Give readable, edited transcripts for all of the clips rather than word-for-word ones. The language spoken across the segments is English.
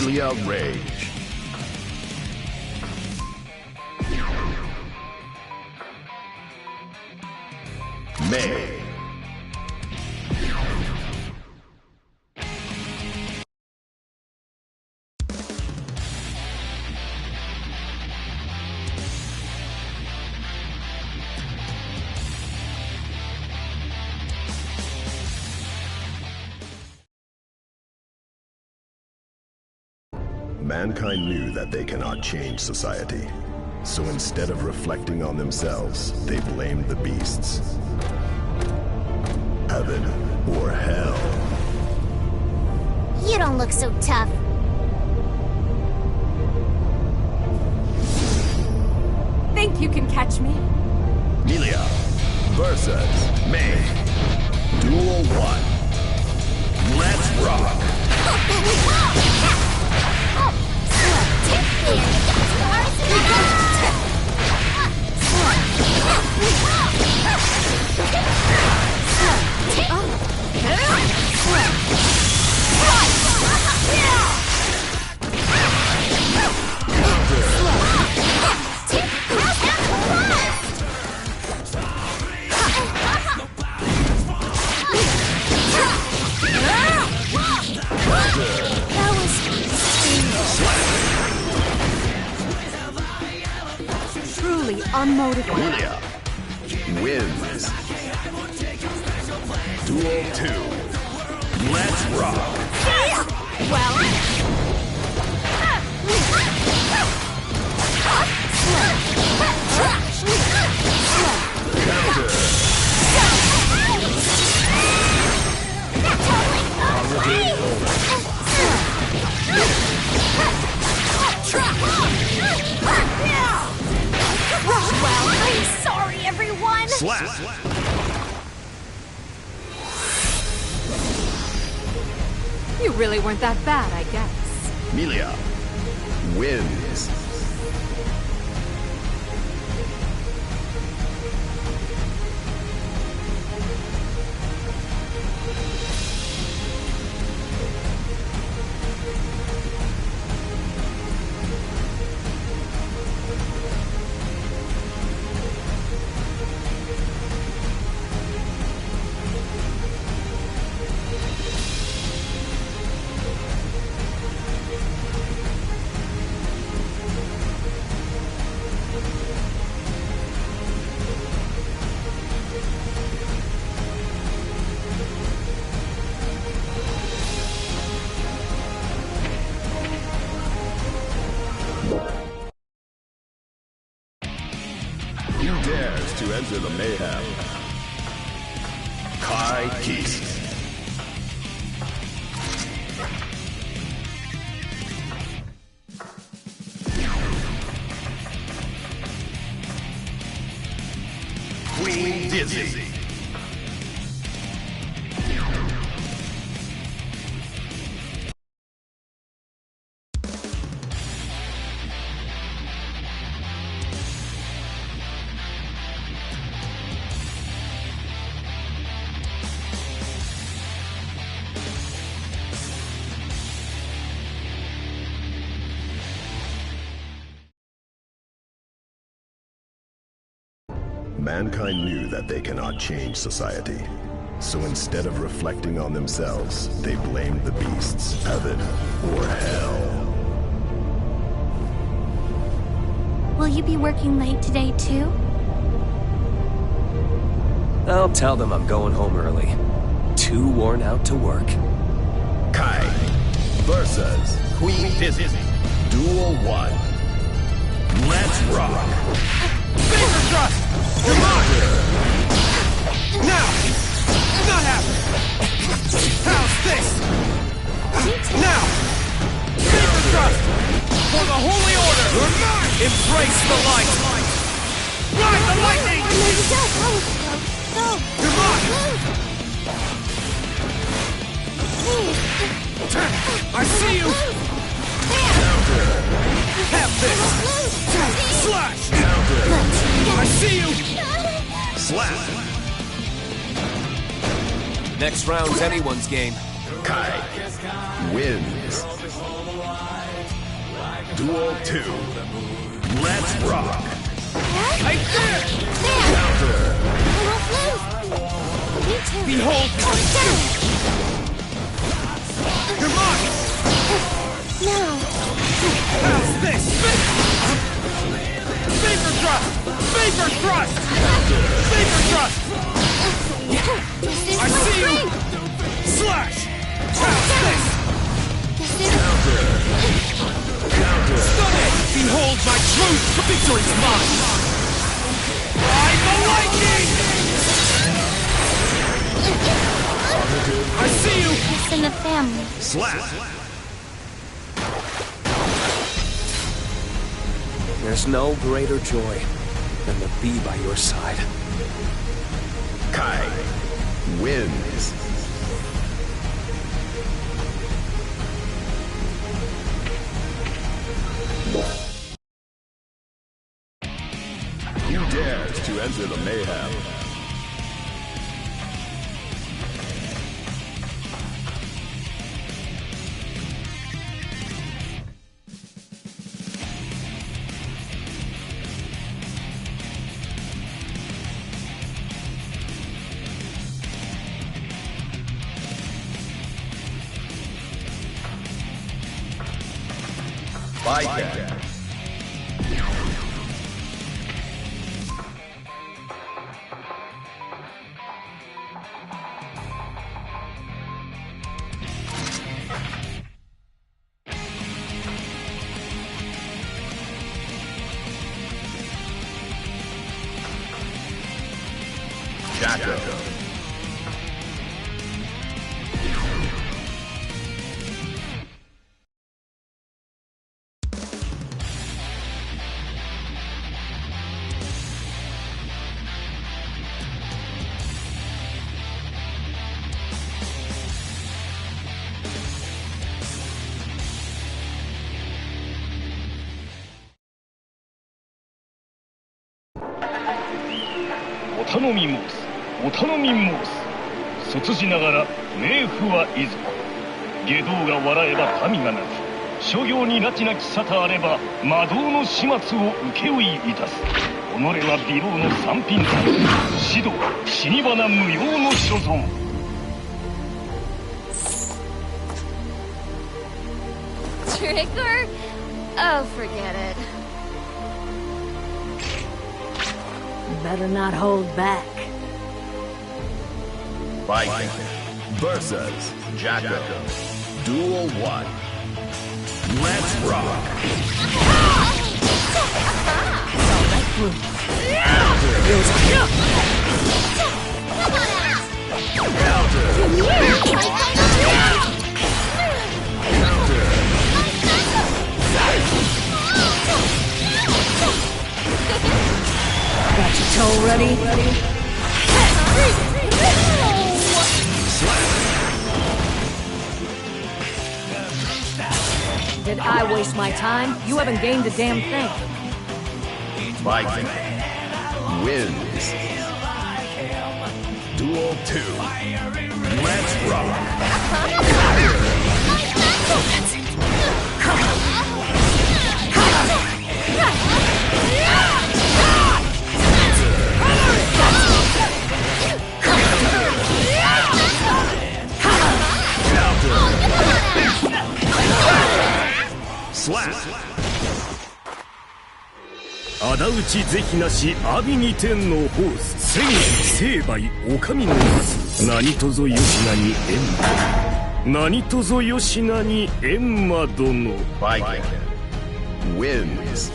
Melia Rage. May. Mankind knew that they cannot change society. So instead of reflecting on themselves, they blamed the beasts. Heaven or hell. You don't look so tough. Think you can catch me? Melia versus May. Duel 1. Let's rock! Truly unmotivated. Melia wins. Duel 2. Let's rock! I'm sorry, everyone! Slap! You really weren't that bad, I guess. Melia wins. Who dares to enter the mayhem? Kai Keese. Queen Dizzy. Mankind knew that they cannot change society. So instead of reflecting on themselves, they blamed the beasts, heaven or hell. Will you be working late today, too? I'll tell them I'm going home early. Too worn out to work. Kai versus Queen Dizzy. Duel 1. Let's rock! Finger thrust! Come on! Now! Not happening! How's this? Now! Finger thrust! For the Holy Order! Embrace the light! Ride the lightning! Come on! I see you! Have this! Slash! I see you! Slap! Next round's anyone's game. Kai wins. Duel 2. Let's rock. I did! Counter. I won't lose! Me too! Behold my strength! You're mine! Now! How's this? Vapor thrust! Vapor thrust! Vapor thrust! This is I my see you! strength! Slash! How's this? This is... Stunning! Behold my truth! Victory's mine! Ride the lightning! I see you! It's in the family. Slap. There's no greater joy than to be by your side. Kai wins. Who dares to enter the mayhem? Bycatch. Jacko.お頼み申す。お頼み申す。卒じながら冥府はいずこ。外道が笑えば神が泣く。諸行に拉致なき沙汰あれば魔道の始末を請負いいたす。己は美老の三品山。指導死に花無用の所存。Trigger? Oh, forget it. Better not hold back. Bycatch versus Jacko. Duel 1. Let's rock. Got your toe ready? Did I waste my time? You haven't gained a damn thing. Bycatch wins. Duel 2. Let's rock. Slap. 仇討ち是非なし阿鼻二天のホース千成敗お上の松何とぞよしなに閻魔何とぞよしなに閻魔殿 Bycatch wins.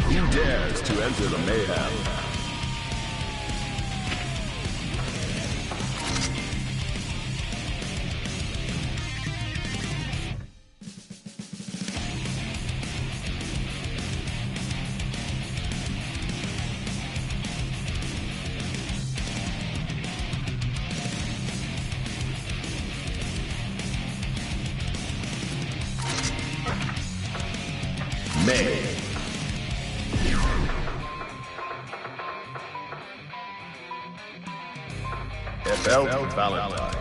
Who dares to enter the mayhem? May. Svelte Valentine.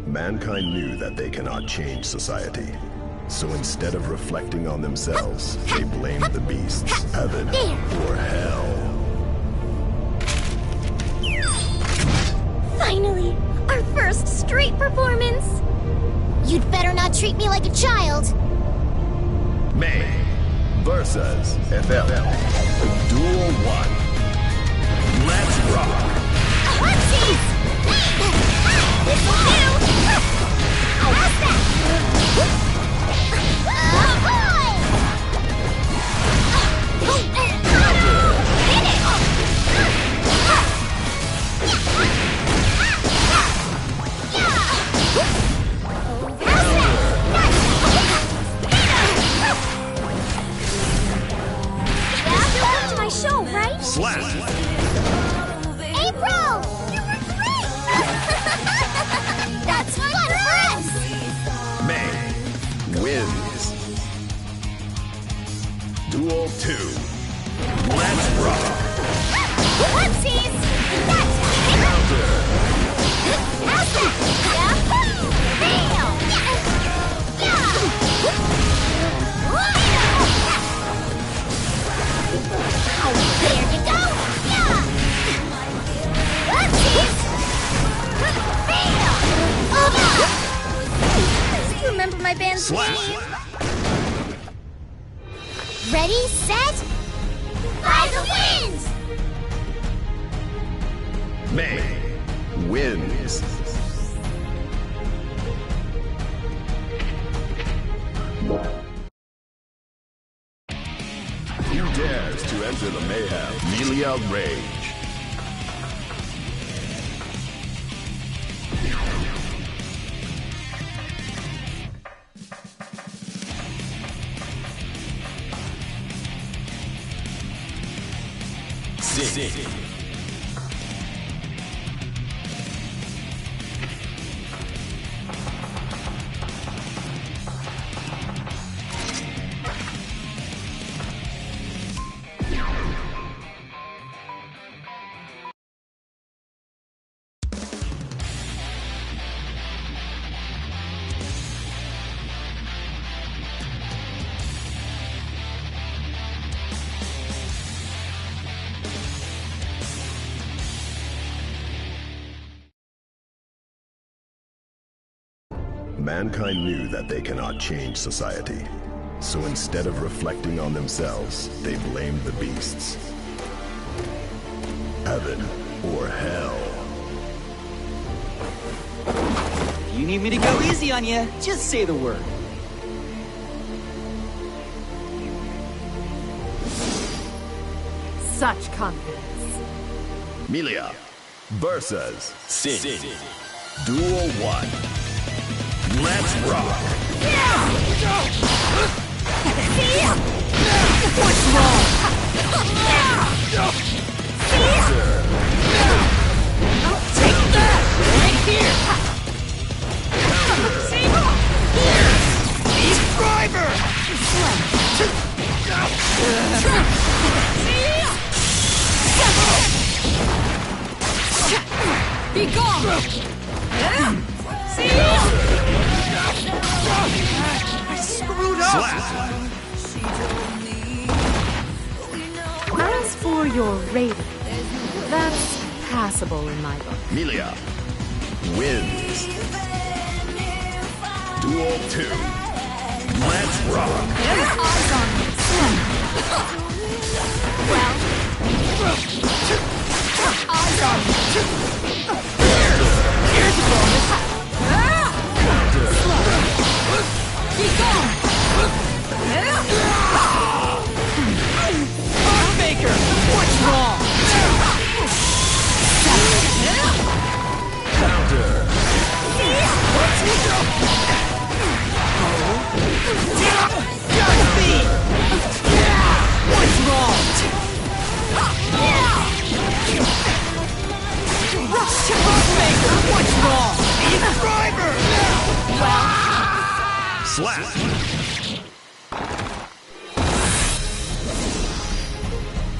Mankind knew that they cannot change society. So instead of reflecting on themselves, they blamed the beasts, heaven or hell. Finally! Our first street performance! You'd better not treat me like a child! May versus FL. Duel 1. Let's rock! Whoopsies! This will do! How's that? Show, right? Slash! April! You were great! That's fun for us! May wins. Duel 2. Let's rock! Whoopsies! That's Counter! how's that? Yahoo! Bam! There you go! Yeah! Whoopsies! Bam! Do you remember my band's name? Ready, set, by the winds! May wins. Who dares to enter the mayhem? Melia Rage. Sing. Mankind knew that they cannot change society. So instead of reflecting on themselves, they blamed the beasts. Heaven or hell. You need me to go easy on you? Just say the word. Such confidence. Melia versus Sing. Duel 1. Let's rock! What's wrong? Take that! Right here! Beast Driver! Be gone! Screwed up! As for your rating, that's passable in my book. Melia wins. Duel 2. Let's rock! Eyes on me. Well, eyes on me. Here's a bonus. Be gone! Baker, what's wrong? Counter! Godspeed! strong. Driver! Slap!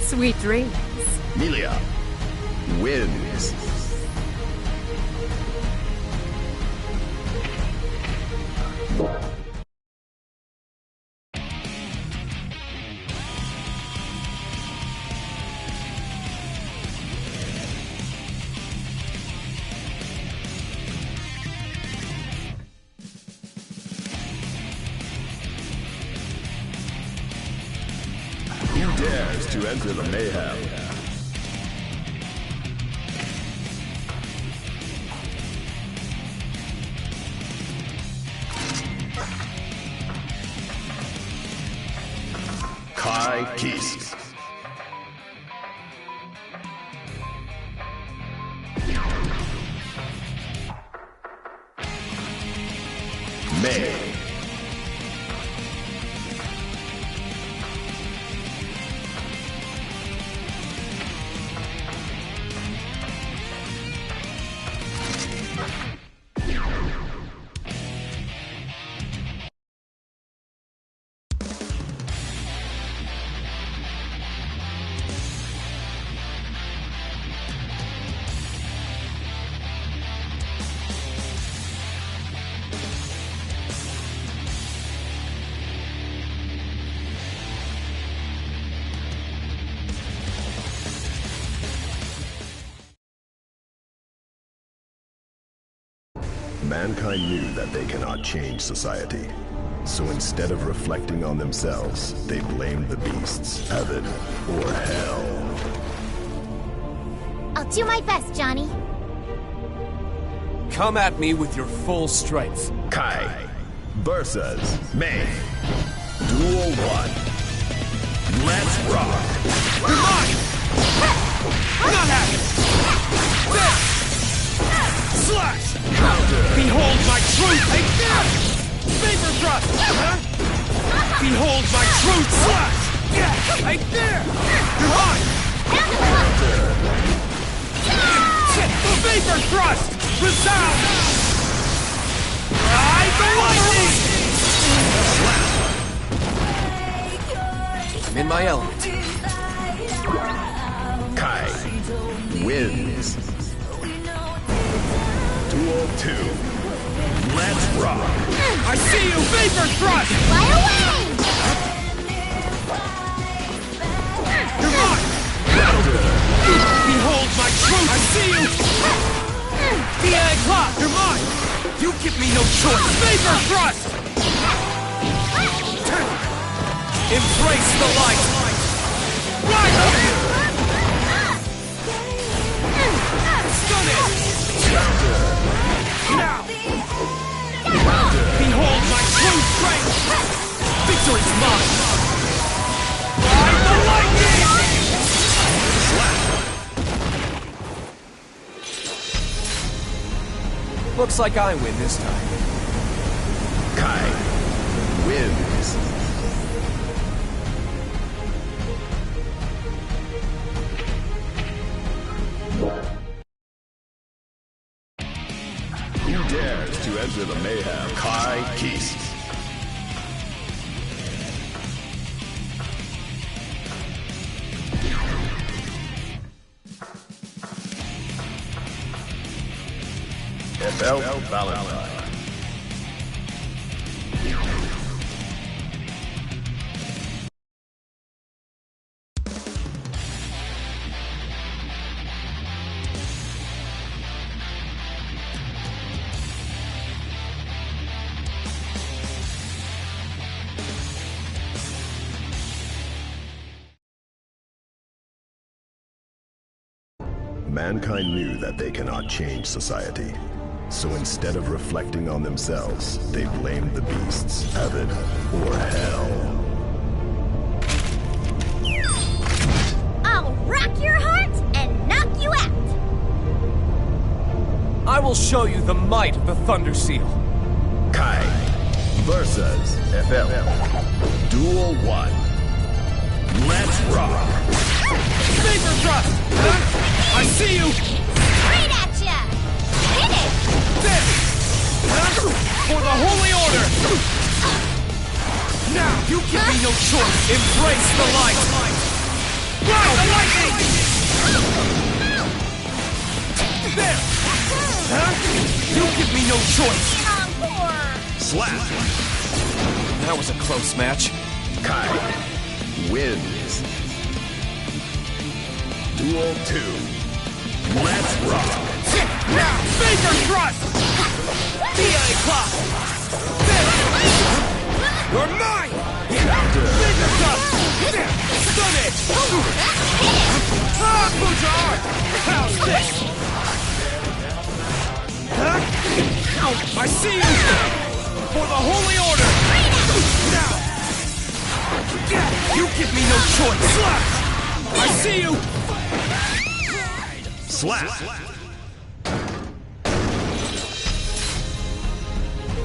Sweet dreams. Melia wins. Who dares to enter the mayhem? Kai Kiss. May. Mankind knew that they cannot change society. So instead of reflecting on themselves, they blamed the beasts, heaven, or hell. I'll do my best, Johnny. Come at me with your full strength. Kai versus May. Duel 1. Let's rock! You're mine! Not having it! Slash! Behold my truth! Hey, there! Vapor thrust! Huh? Behold my truth! Slash! Hey, there! You're mine! The vapor thrust! Resound! Ride the lightning! I'm in my element. Kai wins. Duel 2. Let's rock! I see you! Vapor thrust! Fly away! You're mine! Behold my truth! I see you! The clock! You're mine! You give me no choice! Vapor thrust! Embrace the light! Rise up! Stun it! Now! Behold my true strength! Victory's mine! Ride the lightning! Looks like I win this time. Kai wins. Who dares to enter the mayhem? Kai Kiss. FL Valentine. Mankind knew that they cannot change society. So instead of reflecting on themselves, they blamed the beasts, heaven, or hell. I'll rock your heart and knock you out! I will show you the might of the Thunder Seal. Kai versus FL. Duel 1. Let's rock! Vapor thrust! I see you! Straight at ya! Hit it! Now, you give me no choice. Embrace the light. Ride the lightning! There! Huh? You give me no choice. Slap! That was a close match. Kai wins. Duel 2. Let's rock! Now, finger thrust! DA clock! You're mine! Finger thrust! Stun it! Ah, Bouchard! How's this? Huh? I see you! For the Holy Order! Now! You give me no choice! Slap! I see you! Slap!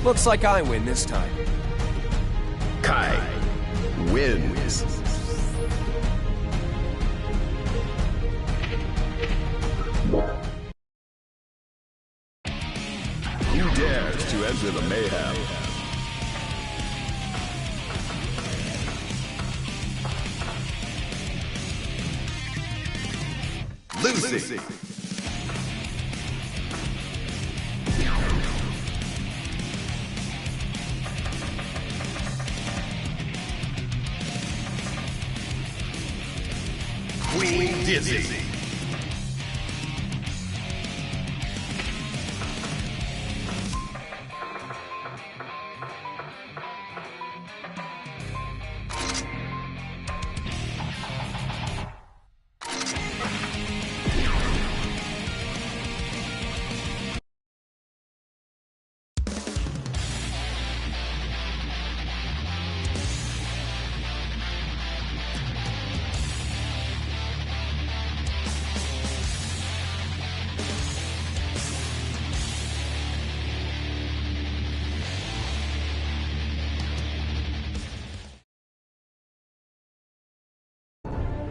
Looks like I win this time. Kai wins. Who dares to enter the mayhem? Lucy! Queen Dizzy!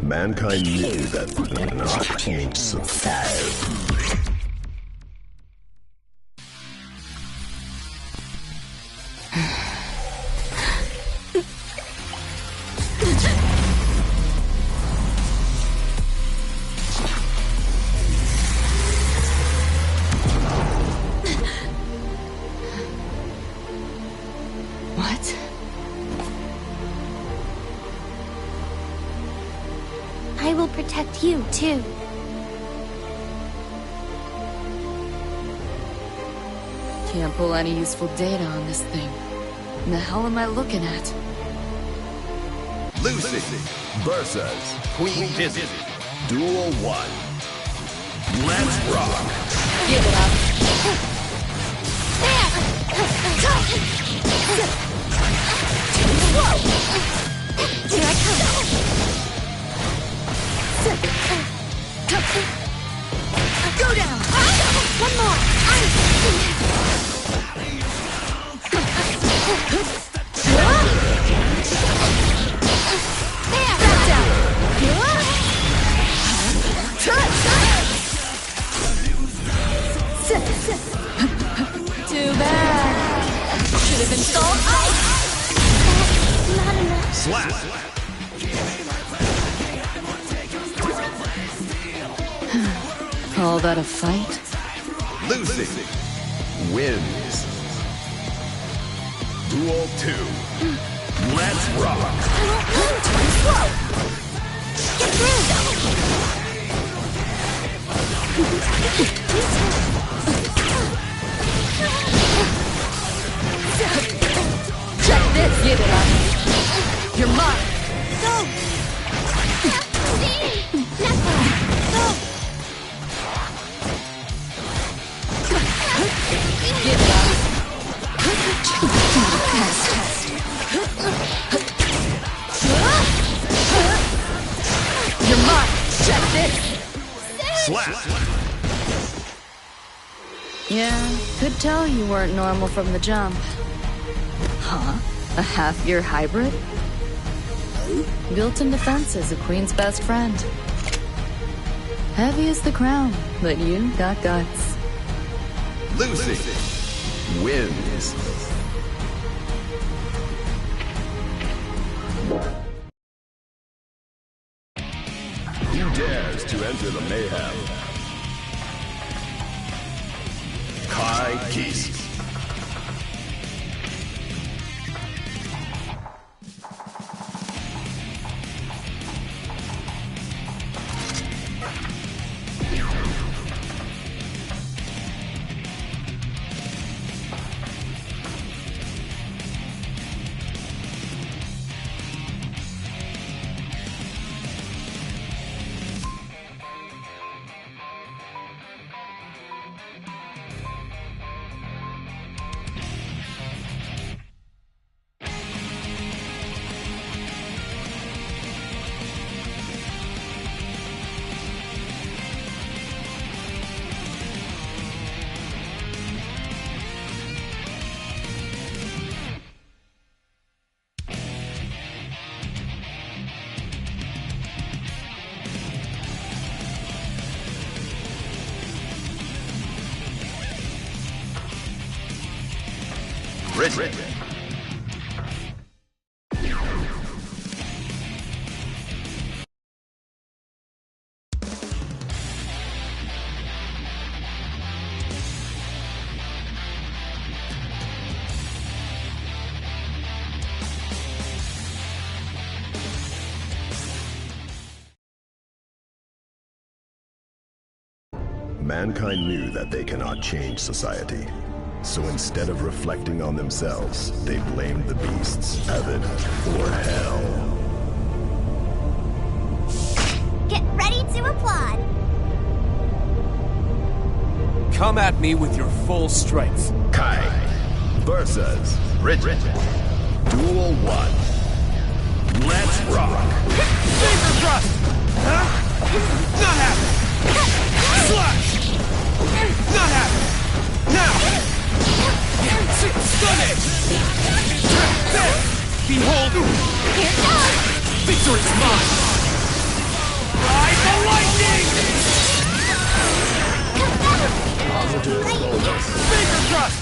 Mankind knew that they could not change society. What? I will protect you, too. Can't pull any useful data on this thing. What the hell am I looking at? Lucy versus Queen Dizzy. Duel 1. Let's rock! Give it up. Here I come. Go down! One more! There! Back down! Too bad. Should have been stalled. Not enough. Slap! Call that a fight? Lucy wins. Duel 2. Let's rock! Whoa! Get through! Check this! Give it up. You're mine! Go! Left one! Go! Give it up. You're mine! Check this! Slap! Yeah, could tell you weren't normal from the jump. Huh? A half-year hybrid? Built-in defense is a queen's best friend. Heavy as the crown, but you got guts. Lucy wins. Who dares to enter the mayhem? Kai Geese. Red. Mankind knew that they cannot change society. So instead of reflecting on themselves, they blamed the beasts, heaven or hell. Get ready to applaud. Come at me with your full strength. Kai versus Ridge. Duel 1. Let's rock. Finger thrust! Huh? Not happening! Slash! Not happening! Now! Stunning! Behold! Here goes. Victory's mine! Ride the lightning! Finger thrust!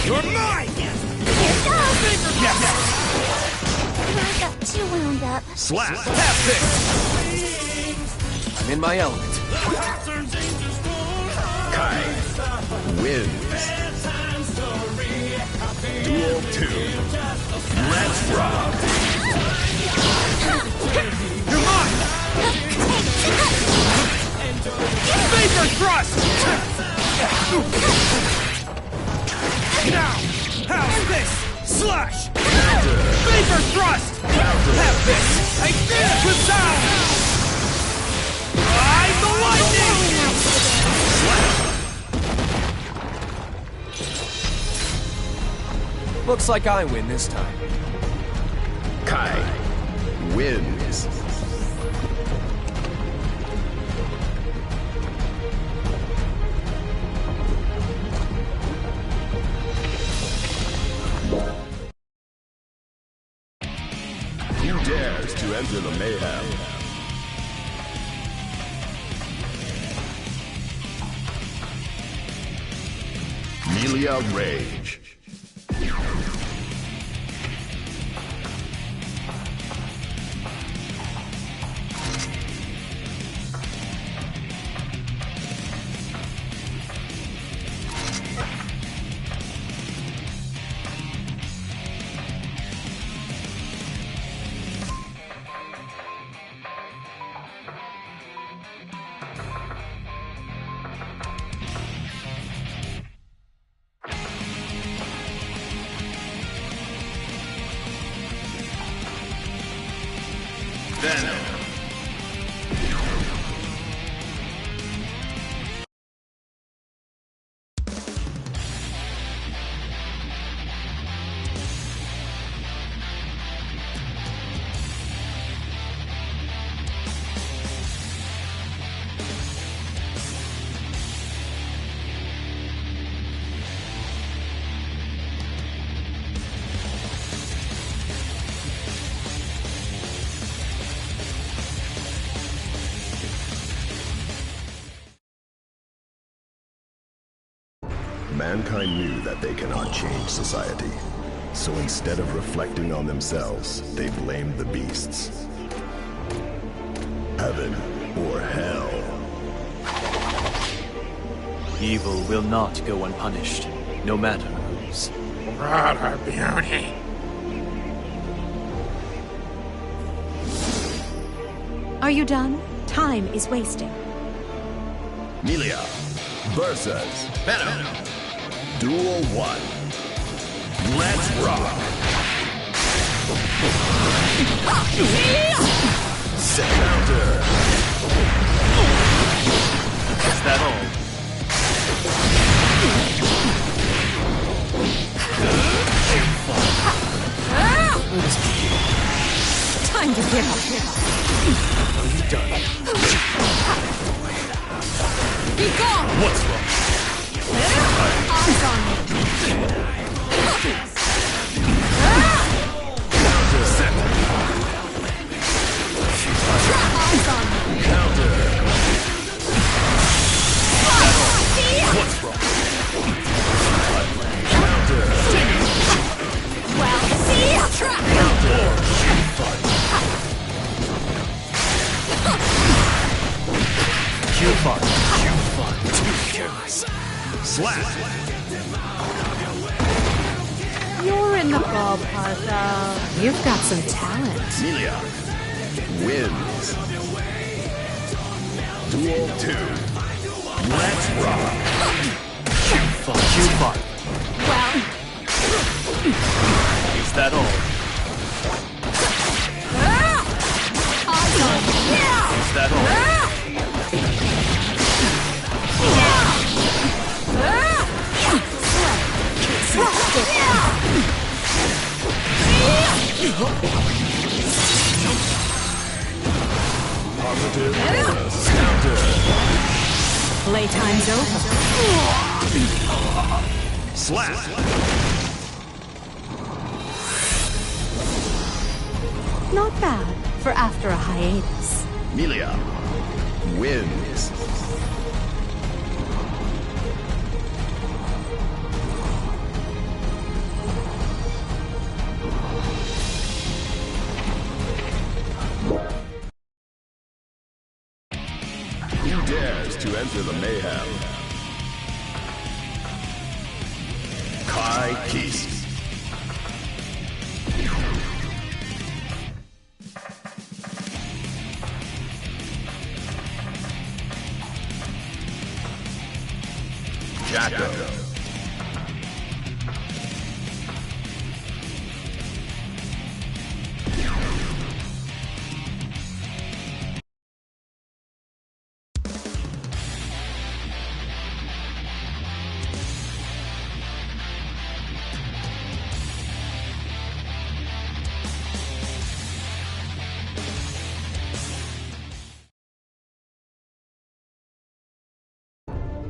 You're mine! Here goes. Yes! I got too wound up. Slap. Have this! I'm in my element. Kai wins. Duel 2. Let's rock. You're mine! Vapor thrust! Now! How's this? Slash! Vapor thrust! Have this! I feel the sound! Ride the lightning! Looks like I win this time. Kai wins. Who dares to enter the mayhem? Melia Rage. Venom. Mankind knew that they cannot change society. So instead of reflecting on themselves, they blamed the beasts. Heaven or hell. Evil will not go unpunished, no matter whose. What a beauty. Are you done? Time is wasting. Melia versus Venom. Duel 1. Let's rock! Set counter! Is that all? Time to give up. Are you done? Be gone! What's wrong? Eyes on me. Set. Eyes on me. Counter. What's wrong? Counter. Well, see? Trap! Counter. Q-Fun. Q-Fun. Too careless. Slap. You're in the ballpark, though. You've got some talent. Melia wins. Duel 2. Let's rock. Q-Fun. Q-Fun. Well, Is that all? eyes on me. Is that all? Positive bonus. Counter. Playtime's over. Slap. Not bad for after a hiatus. Melia wins. Who dares to enter the mayhem? Kai Keese. Jacko.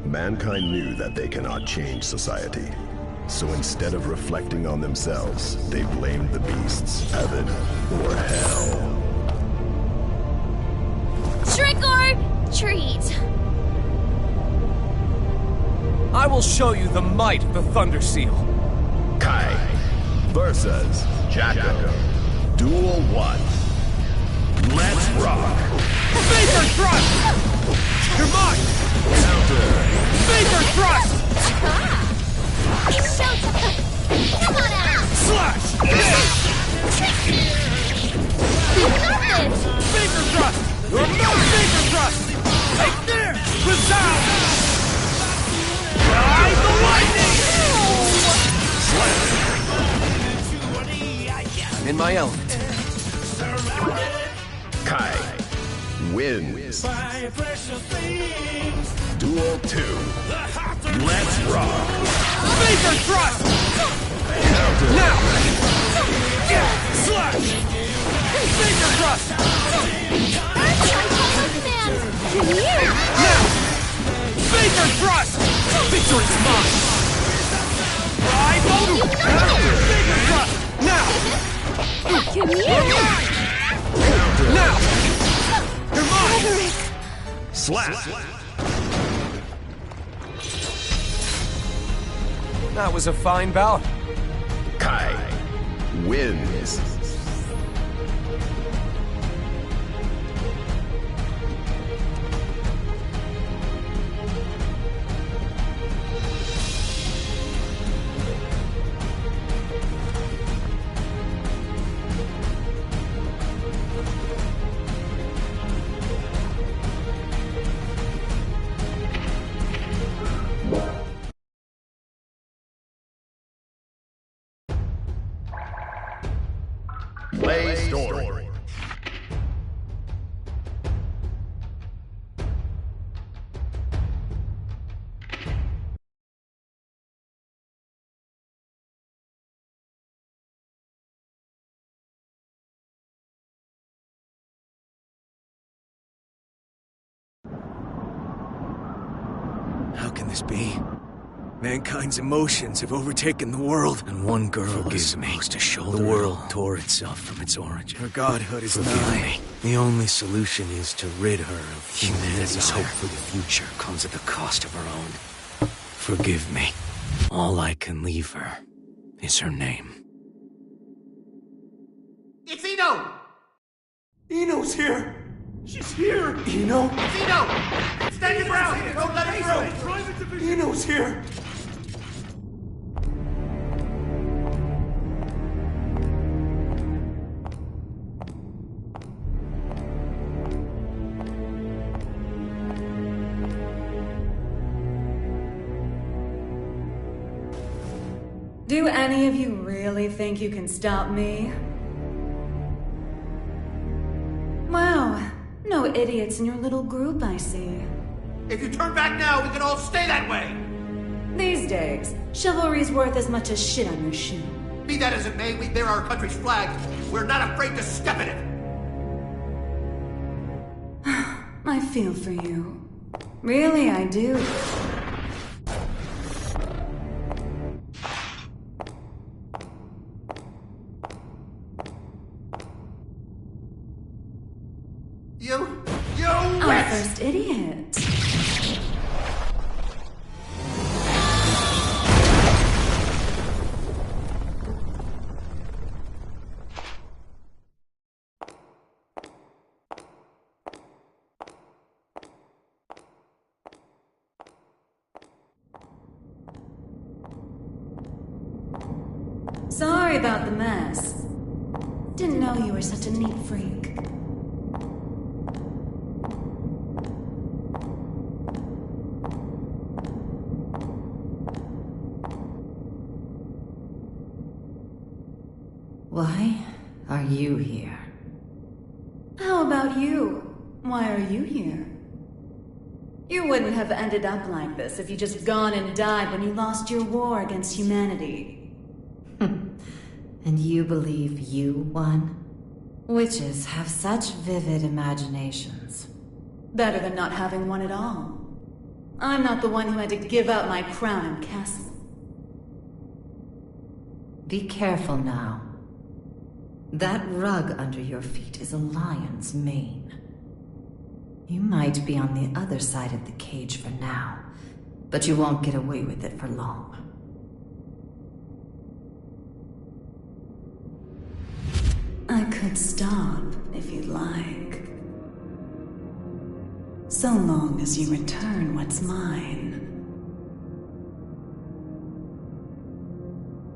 Mankind knew that they cannot change society. So instead of reflecting on themselves, they blamed the beasts, heaven or hell. Trick or treat. I will show you the might of the Thunder Seal. Kai versus Jacko. Duel 1. Let's rock! Vapor Thrust! You're mine! Counter! Vapor Thrust! It's showtime. Come on out. Slash! You got this. Vapor Thrust! You're no Vapor Thrust! Right there! Resound! Ride the lightning! I'm in my element. Kai wins. Duel 2. Let's rock! Vapor Thrust! Counter! Now! Slash! Vapor Thrust! Now! Vapor Thrust! Victory's mine! Ride Motor! Vapor Thrust! Now! Now! You're mine! Slap! That was a fine bout. Kai wins. Play story. How can this be? Mankind's emotions have overtaken the world, and one girl is supposed to shoulder the world tore itself from its origin. Her godhood is nigh. The only solution is to rid her of humanity's hope for the future comes at the cost of her own. Forgive me. All I can leave her is her name. It's Ino! Ino's here! She's here! Ino? It's Ino! Stand your ground! Don't let it through! Ino's here! Do any of you really think you can stop me? Wow, no idiots in your little group, I see. If you turn back now, we can all stay that way! These days, chivalry's worth as much as shit on your shoe. Be that as it may, we bear our country's flag. We're not afraid to step in it! I feel for you. Really, I do. Our first idiot. Sorry about the mess. Didn't know you were such a neat freak. Why are you here? How about you? Why are you here? You wouldn't have ended up like this if you just gone and died when you lost your war against humanity. And you believe you won? Witches have such vivid imaginations. Better than not having one at all. I'm not the one who had to give up my crown and castle. Be careful now. That rug under your feet is a lion's mane. You might be on the other side of the cage for now, but you won't get away with it for long. I could stop if you'd like. So long as you return what's mine.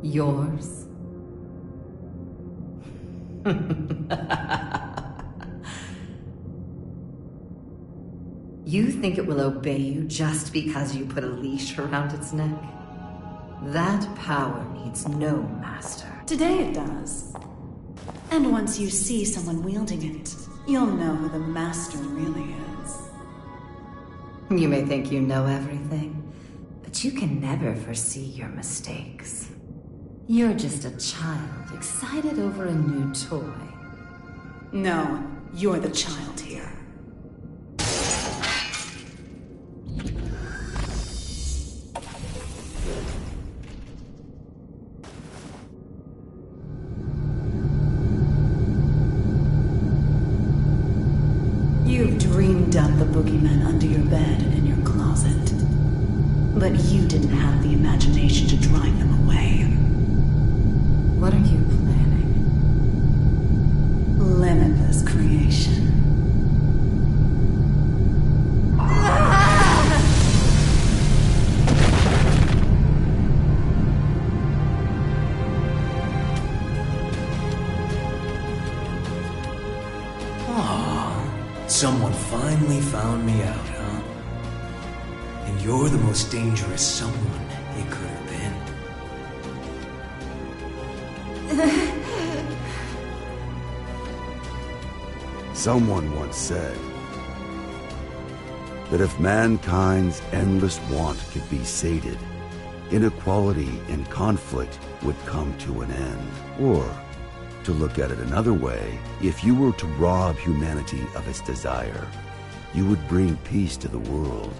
Yours? You think it will obey you just because you put a leash around its neck? That power needs no master. Today it does. And once you see someone wielding it, you'll know who the master really is. You may think you know everything, but you can never foresee your mistakes. You're just a child excited over a new toy. No, you're the child here. You've dreamed up the boogeyman under your bed and in your closet. But you didn't have the imagination to drive them away. What are you planning? found me out, huh? And you're the most dangerous someone you could have been. Someone once said that if mankind's endless want could be sated, inequality and conflict would come to an end. Or, to look at it another way, if you were to rob humanity of its desire, you would bring peace to the world.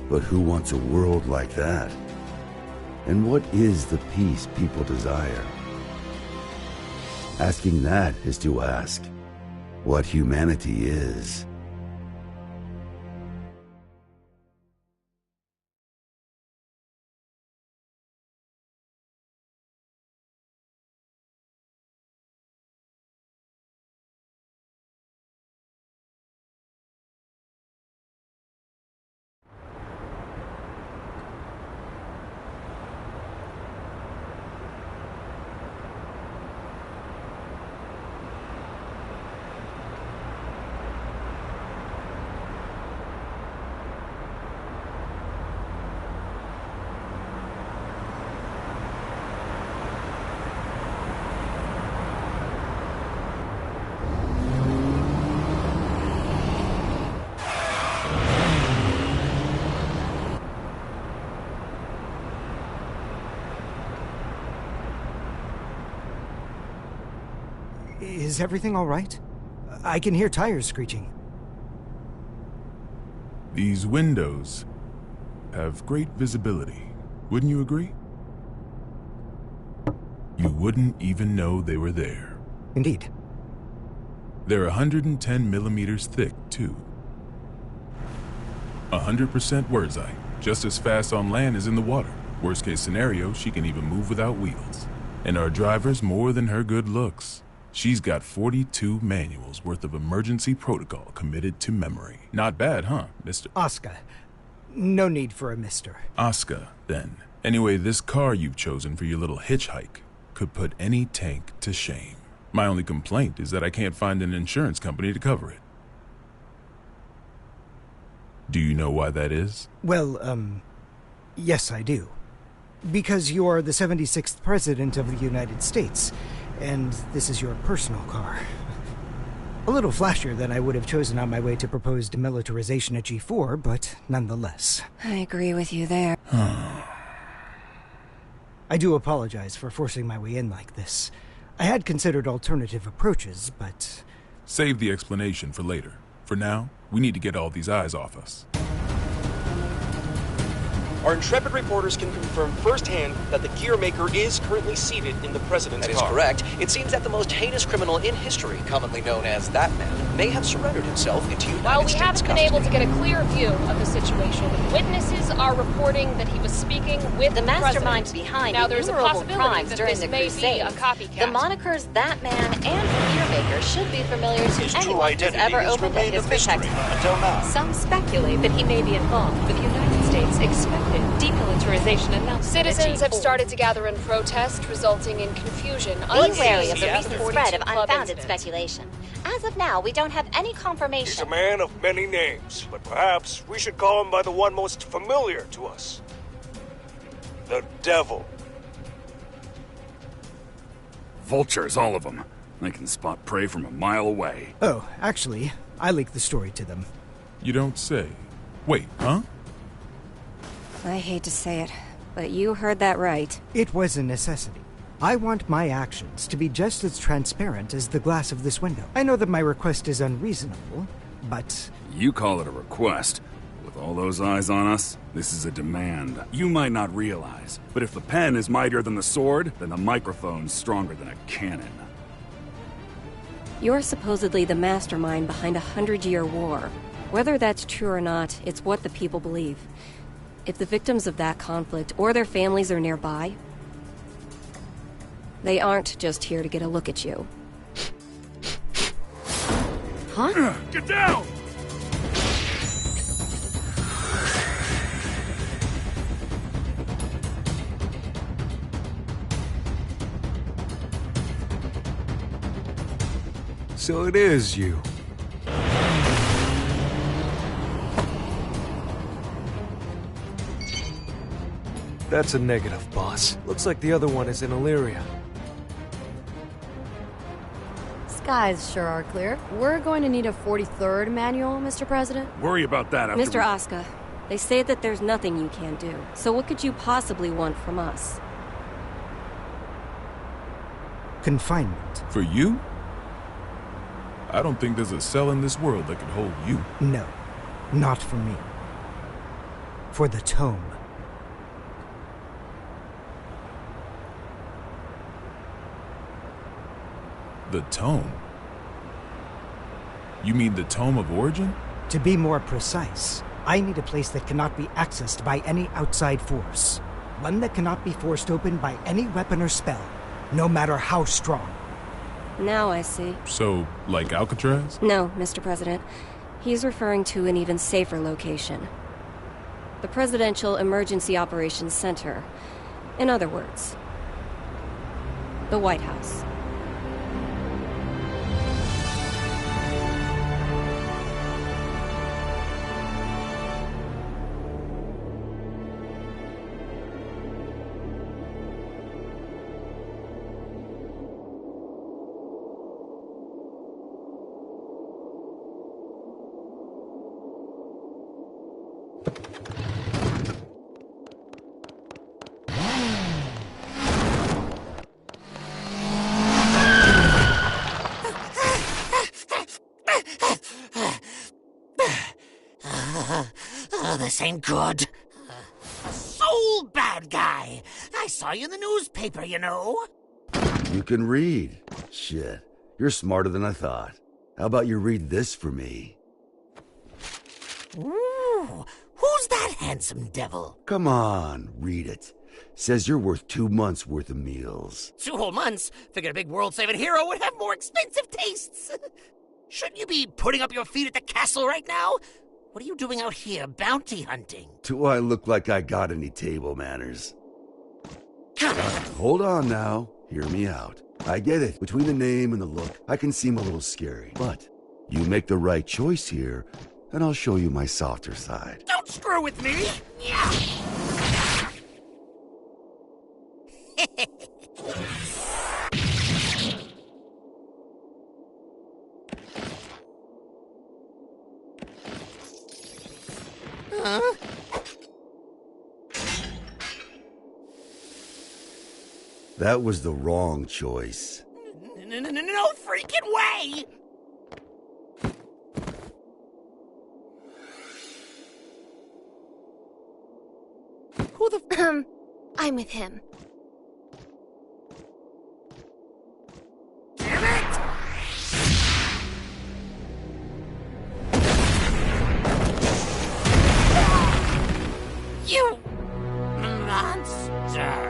But who wants a world like that? And what is the peace people desire? Asking that is to ask what humanity is. Is everything all right? I can hear tires screeching. These windows have great visibility. Wouldn't you agree? You wouldn't even know they were there. Indeed. They're 110 millimeters thick, too. 100% Wurdzite, just as fast on land as in the water. Worst case scenario, she can even move without wheels. And our driver's more than her good looks. She's got 42 manuals worth of emergency protocol committed to memory. Not bad, huh, Mr. Oscar. No need for a mister. Oscar, then. Anyway, this car you've chosen for your little hitchhike could put any tank to shame. My only complaint is that I can't find an insurance company to cover it. Do you know why that is? Well, yes, I do. Because you are the 76th President of the United States, and this is your personal car. A little flashier than I would have chosen on my way to propose demilitarization at G4, but nonetheless. I agree with you there. I do apologize for forcing my way in like this. I had considered alternative approaches, but... Save the explanation for later. For now, we need to get all these eyes off us. Our intrepid reporters can confirm firsthand that the gear maker is currently seated in the president's car. That is correct. It seems that the most heinous criminal in history, commonly known as that man, may have surrendered himself into United While we States haven't been able to get a clear view of the situation, witnesses are reporting that he was speaking with the mastermind president. behind now, there's a innumerable possibility crimes that during this the may Crusade. be a copycat. The monikers That Man and the Gear Maker should be familiar to anyone who's ever opened a history textbook. Until now. Some speculate that he may be involved with United States expected demilitarization announcement. Citizens have started to gather in protest, resulting in confusion. Be wary of the recent spread of unfounded speculation. As of now, we don't have any confirmation. He's a man of many names, but perhaps we should call him by the one most familiar to us. The Devil. Vultures, all of them. They can spot prey from a mile away. Oh, actually, I leaked the story to them. You don't say. Wait, huh? I hate to say it, but you heard that right. It was a necessity. I want my actions to be just as transparent as the glass of this window. I know that my request is unreasonable, but... You call it a request. With all those eyes on us, this is a demand. You might not realize, but if the pen is mightier than the sword, then the microphone's stronger than a cannon. You're supposedly the mastermind behind a 100-year war. Whether that's true or not, it's what the people believe. If the victims of that conflict or their families are nearby, they aren't just here to get a look at you. Huh? Get down! So it is you. That's a negative, boss. Looks like the other one is in Illyria. Skies sure are clear. We're going to need a 43rd manual, Mr. President. Worry about that after Mr. Asuka, they say that there's nothing you can't do. So what could you possibly want from us? Confinement. For you? I don't think there's a cell in this world that could hold you. No, not for me. For the tome. The tome? You mean the Tome of Origin? To be more precise, I need a place that cannot be accessed by any outside force. One that cannot be forced open by any weapon or spell, no matter how strong. Now I see. So, like Alcatraz? No, Mr. President. He's referring to an even safer location. The Presidential Emergency Operations Center. In other words, the White House. This ain't good. Soul bad guy. I saw you in the newspaper, you know. You can read. Shit, you're smarter than I thought. How about you read this for me? Ooh, who's that handsome devil? Come on, read it. Says you're worth 2 months' worth of meals. 2 whole months? Figured a big world-saving hero would have more expensive tastes. Shouldn't you be putting up your feet at the castle right now? What are you doing out here, bounty hunting? Do I look like I got any table manners? Hold on now. Hear me out. I get it. Between the name and the look, I can seem a little scary. But you make the right choice here, and I'll show you my softer side. Don't screw with me! Huh? That was the wrong choice. No freaking way! Who the I'm with him. Damn it! You monster!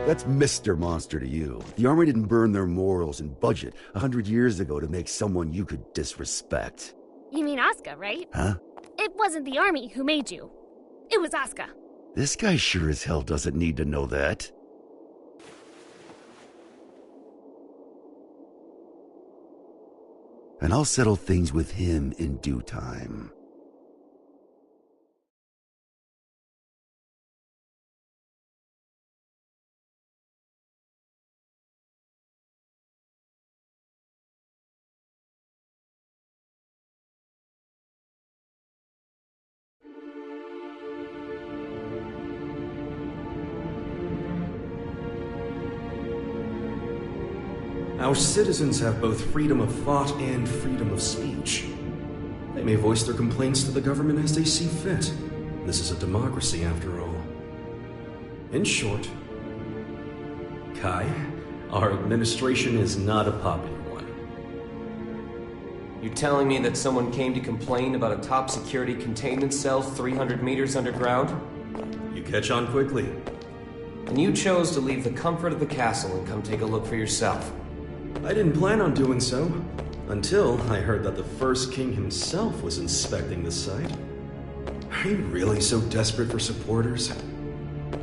That's Mr. Monster to you. The Army didn't burn their morals and budget 100 years ago to make someone you could disrespect. You mean Asuka, right? Huh? It wasn't the Army who made you. It was Asuka. This guy sure as hell doesn't need to know that. And I'll settle things with him in due time. Our citizens have both freedom of thought and freedom of speech. They may voice their complaints to the government as they see fit. This is a democracy, after all. In short, Kai, our administration is not a popular one. You telling me that someone came to complain about a top security containment cell 300 meters underground? You catch on quickly. And you chose to leave the comfort of the castle and come take a look for yourself. I didn't plan on doing so, until I heard that the first king himself was inspecting the site. Are you really so desperate for supporters?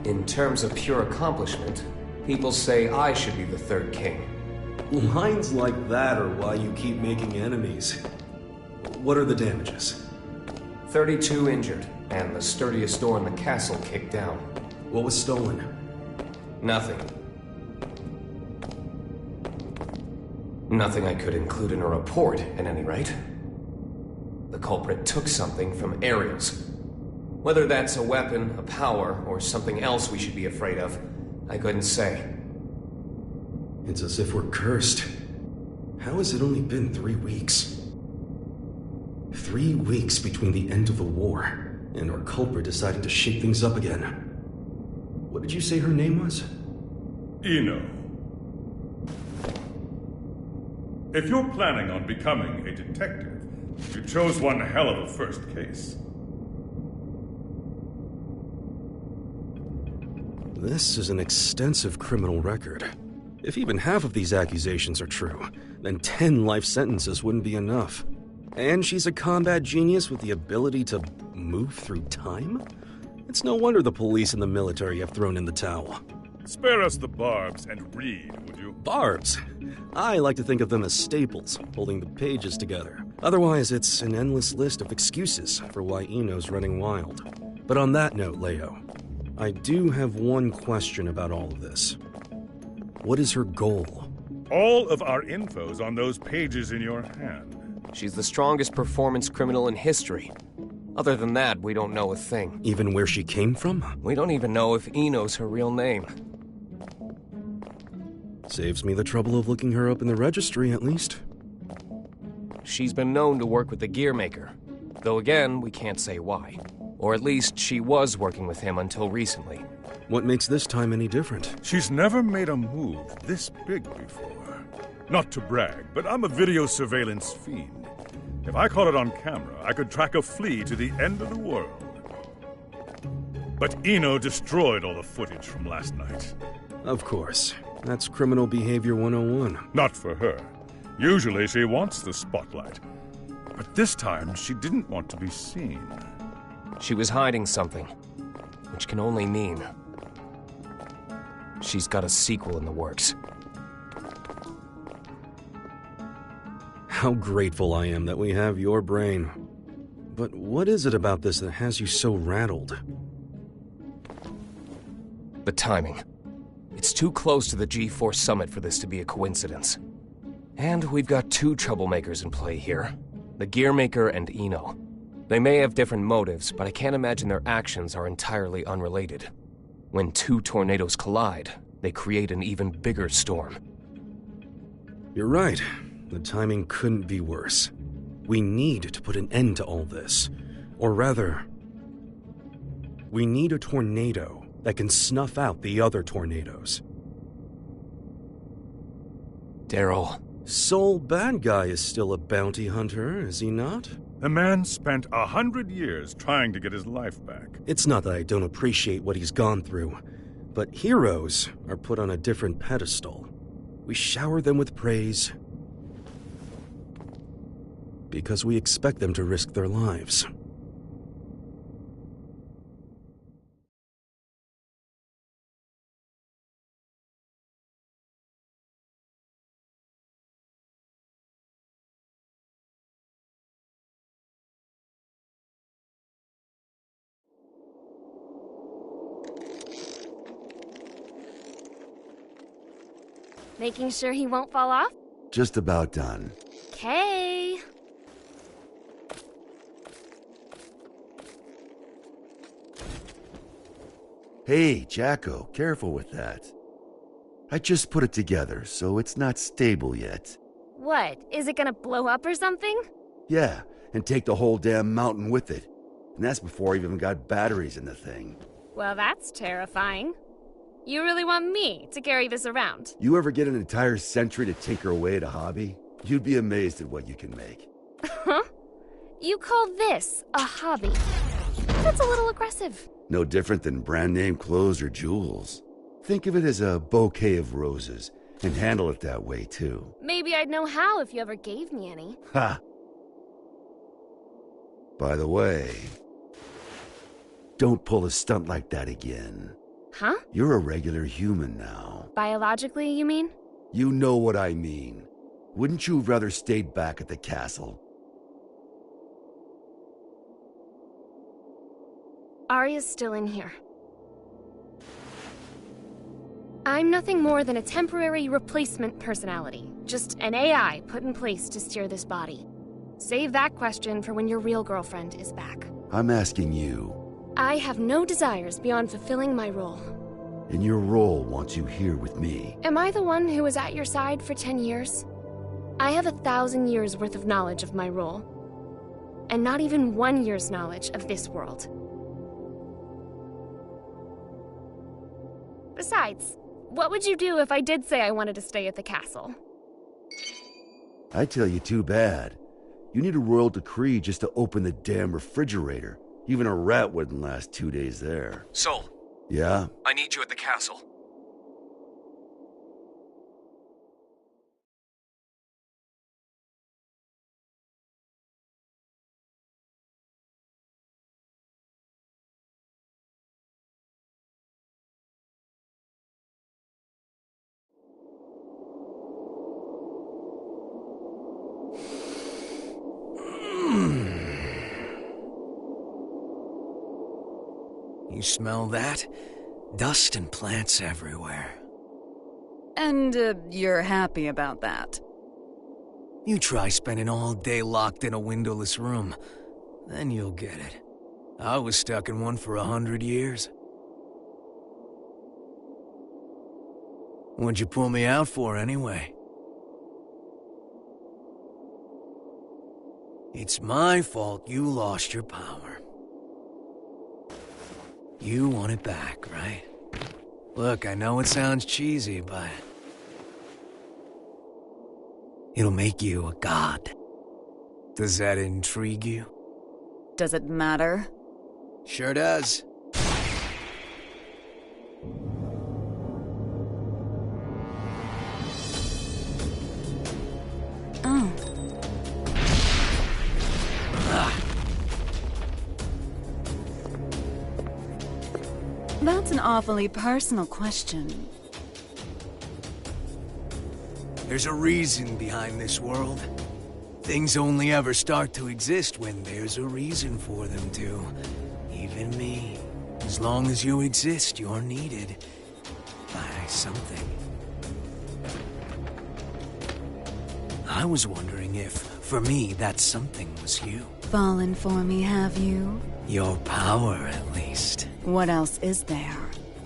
In terms of pure accomplishment, people say I should be the third king. Lines like that are why you keep making enemies. What are the damages? 32 injured. and the sturdiest door in the castle kicked down. What was stolen? Nothing. Nothing I could include in a report, at any rate. The culprit took something from Aerials. Whether that's a weapon, a power, or something else we should be afraid of, I couldn't say. It's as if we're cursed. How has it only been 3 weeks? 3 weeks between the end of the war and our culprit deciding to shake things up again. What did you say her name was? Eno. If you're planning on becoming a detective, you chose one hell of a first case. This is an extensive criminal record. If even half of these accusations are true, then 10 life sentences wouldn't be enough. And she's a combat genius with the ability to move through time? It's no wonder the police and the military have thrown in the towel. Spare us the barbs and read, would you? Barbs? I like to think of them as staples, holding the pages together. Otherwise, it's an endless list of excuses for why Eno's running wild. But on that note, Leo, I do have one question about all of this. What is her goal? All of our info's on those pages in your hand. She's the strongest performance criminal in history. Other than that, we don't know a thing. Even where she came from? We don't even know if Eno's her real name. Saves me the trouble of looking her up in the registry, at least. She's been known to work with the Gearmaker. Though again, we can't say why. Or at least she was working with him until recently. What makes this time any different? She's never made a move this big before. Not to brag, but I'm a video surveillance fiend. If I caught it on camera, I could track a flea to the end of the world. But Eno destroyed all the footage from last night. Of course. That's criminal behavior 101. Not for her. Usually she wants the spotlight. But this time, she didn't want to be seen. She was hiding something, which can only mean she's got a sequel in the works. How grateful I am that we have your brain. But what is it about this that has you so rattled? The timing. It's too close to the G4 summit for this to be a coincidence. And we've got two troublemakers in play here. The Gearmaker and Eno. They may have different motives, but I can't imagine their actions are entirely unrelated. When two tornadoes collide, they create an even bigger storm. You're right. The timing couldn't be worse. We need to put an end to all this. Or rather, we need a tornado that can snuff out the other tornadoes. Daryl. Sole bad guy is still a bounty hunter, is he not? The man spent 100 years trying to get his life back. It's not that I don't appreciate what he's gone through, but heroes are put on a different pedestal. We shower them with praise because we expect them to risk their lives. Making sure he won't fall off? Just about done. Okay. Hey, Jacko, careful with that. I just put it together, so it's not stable yet. What? Is it gonna blow up or something? Yeah, and take the whole damn mountain with it. And that's before I even got batteries in the thing. Well, that's terrifying. You really want me to carry this around? You ever get an entire century to tinker away at a hobby? You'd be amazed at what you can make. Huh? You call this a hobby? That's a little aggressive. No different than brand name clothes or jewels. Think of it as a bouquet of roses, and handle it that way, too. Maybe I'd know how if you ever gave me any. Ha! By the way, don't pull a stunt like that again. Huh? You're a regular human now. Biologically, you mean? You know what I mean. Wouldn't you have rather stayed back at the castle? Arya's still in here. I'm nothing more than a temporary replacement personality. Just an AI put in place to steer this body. Save that question for when your real girlfriend is back. I'm asking you. I have no desires beyond fulfilling my role. And your role wants you here with me. Am I the one who was at your side for 10 years? I have 1,000 years worth of knowledge of my role. And not even 1 year's knowledge of this world. Besides, what would you do if I did say I wanted to stay at the castle? I tell you, too bad. You need a royal decree just to open the damn refrigerator. Even a rat wouldn't last 2 days there. Sol. Yeah? I need you at the castle. You smell that? Dust and plants everywhere. And, you're happy about that? You try spending all day locked in a windowless room. Then you'll get it. I was stuck in one for 100 years. What'd you pull me out for, anyway? It's my fault you lost your power. You want it back, right? Look, I know it sounds cheesy, but... it'll make you a god. Does that intrigue you? Does it matter? Sure does. Oh. That's an awfully personal question. There's a reason behind this world. Things only ever start to exist when there's a reason for them to. Even me. As long as you exist, you're needed by something. I was wondering if, for me, that something was you. Fallen for me, have you? Your power, at least. What else is there?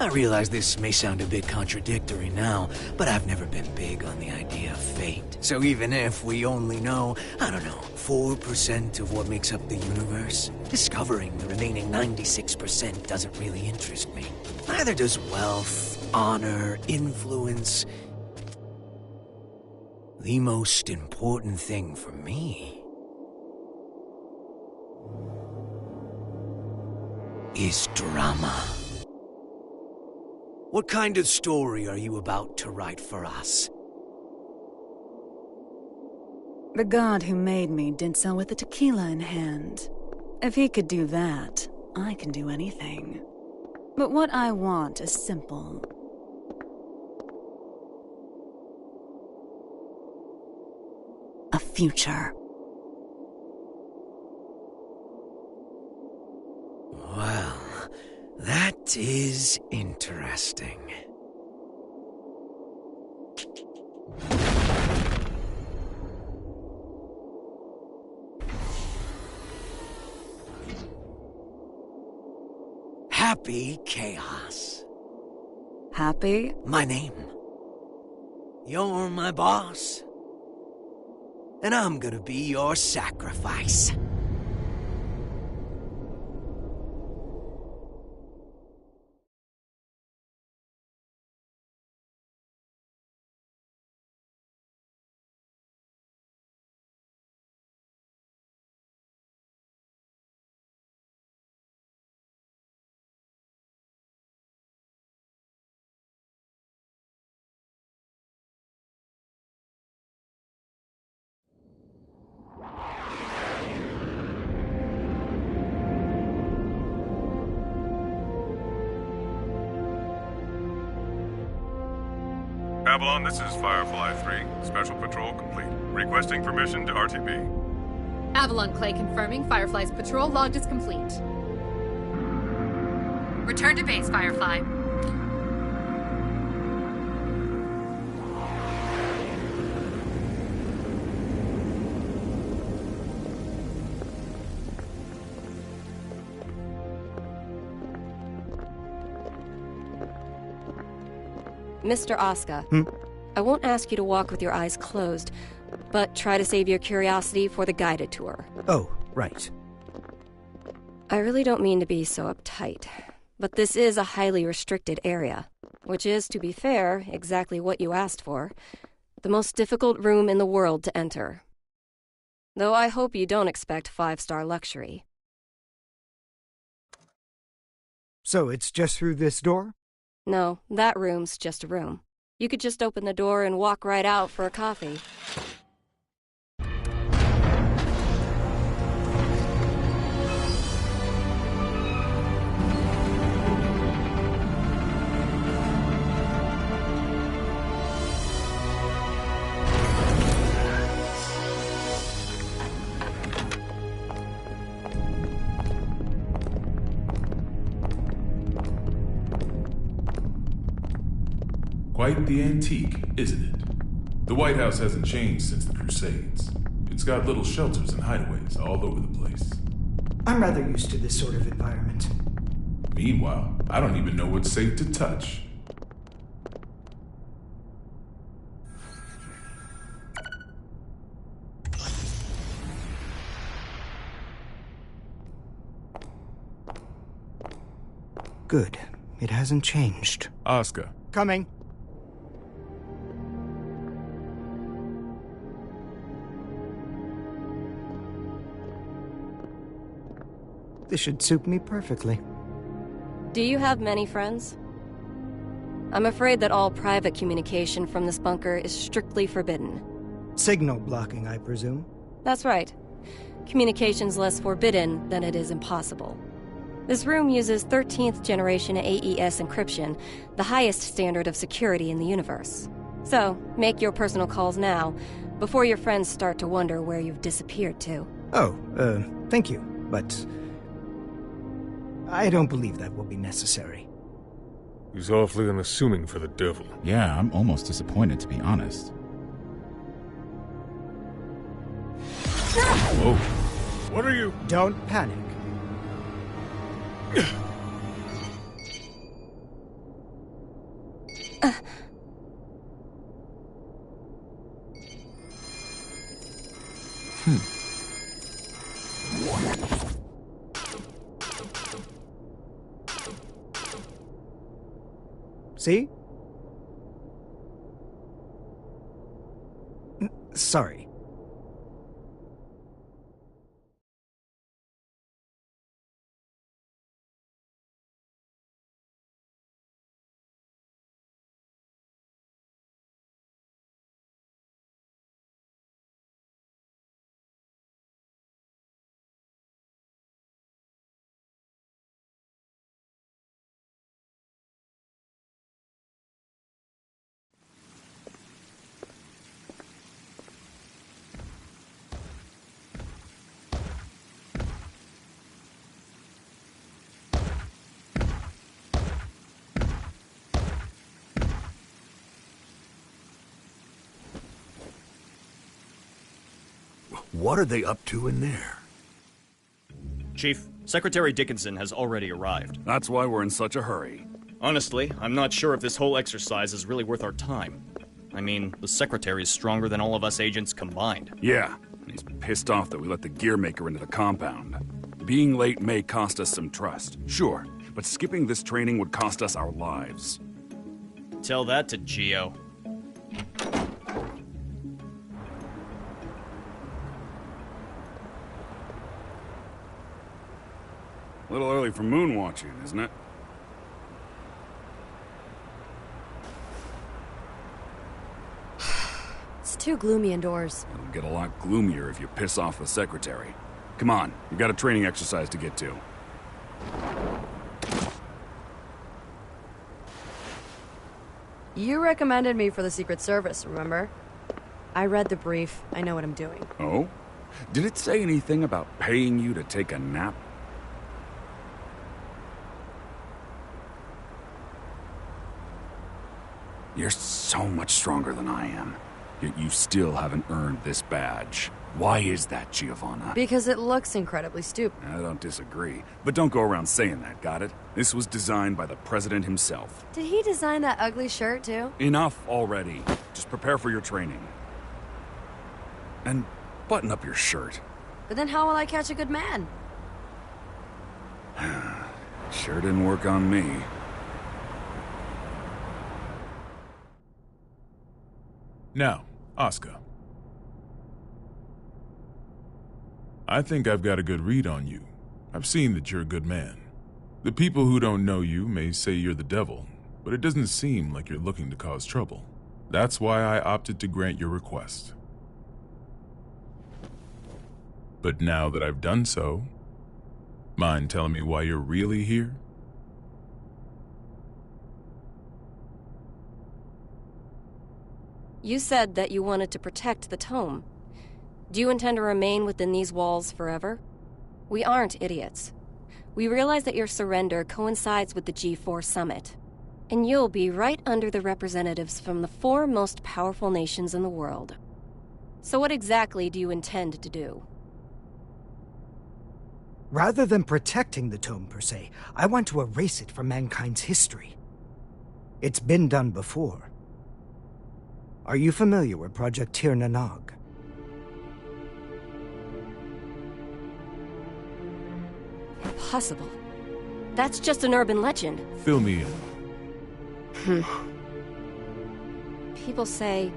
I realize this may sound a bit contradictory now, but I've never been big on the idea of fate. So even if we only know, I don't know, 4% of what makes up the universe, discovering the remaining 96% doesn't really interest me. Neither does wealth, honor, influence. The most important thing for me is drama. What kind of story are you about to write for us? The god who made me did so with a tequila in hand. If he could do that, I can do anything. But what I want is simple. A future. Well, that is interesting. Happy Chaos. Happy? My name. You're my boss. And I'm gonna be your sacrifice. Avalon, this is Firefly 3. Special patrol complete. Requesting permission to RTB. Avalon Clay confirming Firefly's patrol logged as complete. Return to base, Firefly. Mr. Asuka, I won't ask you to walk with your eyes closed, but try to save your curiosity for the guided tour. Oh, right. I really don't mean to be so uptight, but this is a highly restricted area, which is, to be fair, exactly what you asked for. The most difficult room in the world to enter. Though I hope you don't expect 5-star luxury. So it's just through this door? No, that room's just a room. You could just open the door and walk right out for a coffee. Quite the antique, isn't it? The White House hasn't changed since the Crusades. It's got little shelters and hideaways all over the place. I'm rather used to this sort of environment. Meanwhile, I don't even know what's safe to touch. Good. It hasn't changed. Asuka. Coming. This should suit me perfectly. Do you have many friends? I'm afraid that all private communication from this bunker is strictly forbidden. Signal blocking, I presume? That's right. Communication's less forbidden than it is impossible. This room uses 13th generation AES encryption, the highest standard of security in the universe. So, make your personal calls now, before your friends start to wonder where you've disappeared to. Oh, thank you, but I don't believe that will be necessary. He's awfully unassuming for the devil. Yeah, I'm almost disappointed, to be honest. Whoa. What are you? Don't panic. See? Sorry. What are they up to in there? Chief, Secretary Dickinson has already arrived. That's why we're in such a hurry. Honestly, I'm not sure if this whole exercise is really worth our time. I mean, the Secretary is stronger than all of us agents combined. Yeah, and he's pissed off that we let the Gearmaker into the compound. Being late may cost us some trust, sure, but skipping this training would cost us our lives. Tell that to Geo. A little early for moon watching, isn't it? It's too gloomy indoors. It'll get a lot gloomier if you piss off the Secretary. Come on, we've got a training exercise to get to. You recommended me for the Secret Service, remember? I read the brief. I know what I'm doing. Oh? Did it say anything about paying you to take a nap? You're so much stronger than I am. Yet you still haven't earned this badge. Why is that, Giovanna? Because it looks incredibly stupid. I don't disagree. But don't go around saying that, got it? This was designed by the president himself. Did he design that ugly shirt, too? Enough already. Just prepare for your training. And button up your shirt. But then how will I catch a good man? Sure didn't work on me. Now, Oscar. I think I've got a good read on you. I've seen that you're a good man. The people who don't know you may say you're the devil, but it doesn't seem like you're looking to cause trouble. That's why I opted to grant your request. But now that I've done so, mind telling me why you're really here? You said that you wanted to protect the tome. Do you intend to remain within these walls forever? We aren't idiots. We realize that your surrender coincides with the G4 summit, and you'll be right under the representatives from the 4 most powerful nations in the world. So what exactly do you intend to do? Rather than protecting the tome per se, I want to erase it from mankind's history. It's been done before. Are you familiar with Project Tir na Nog? Impossible. That's just an urban legend. Fill me in. People say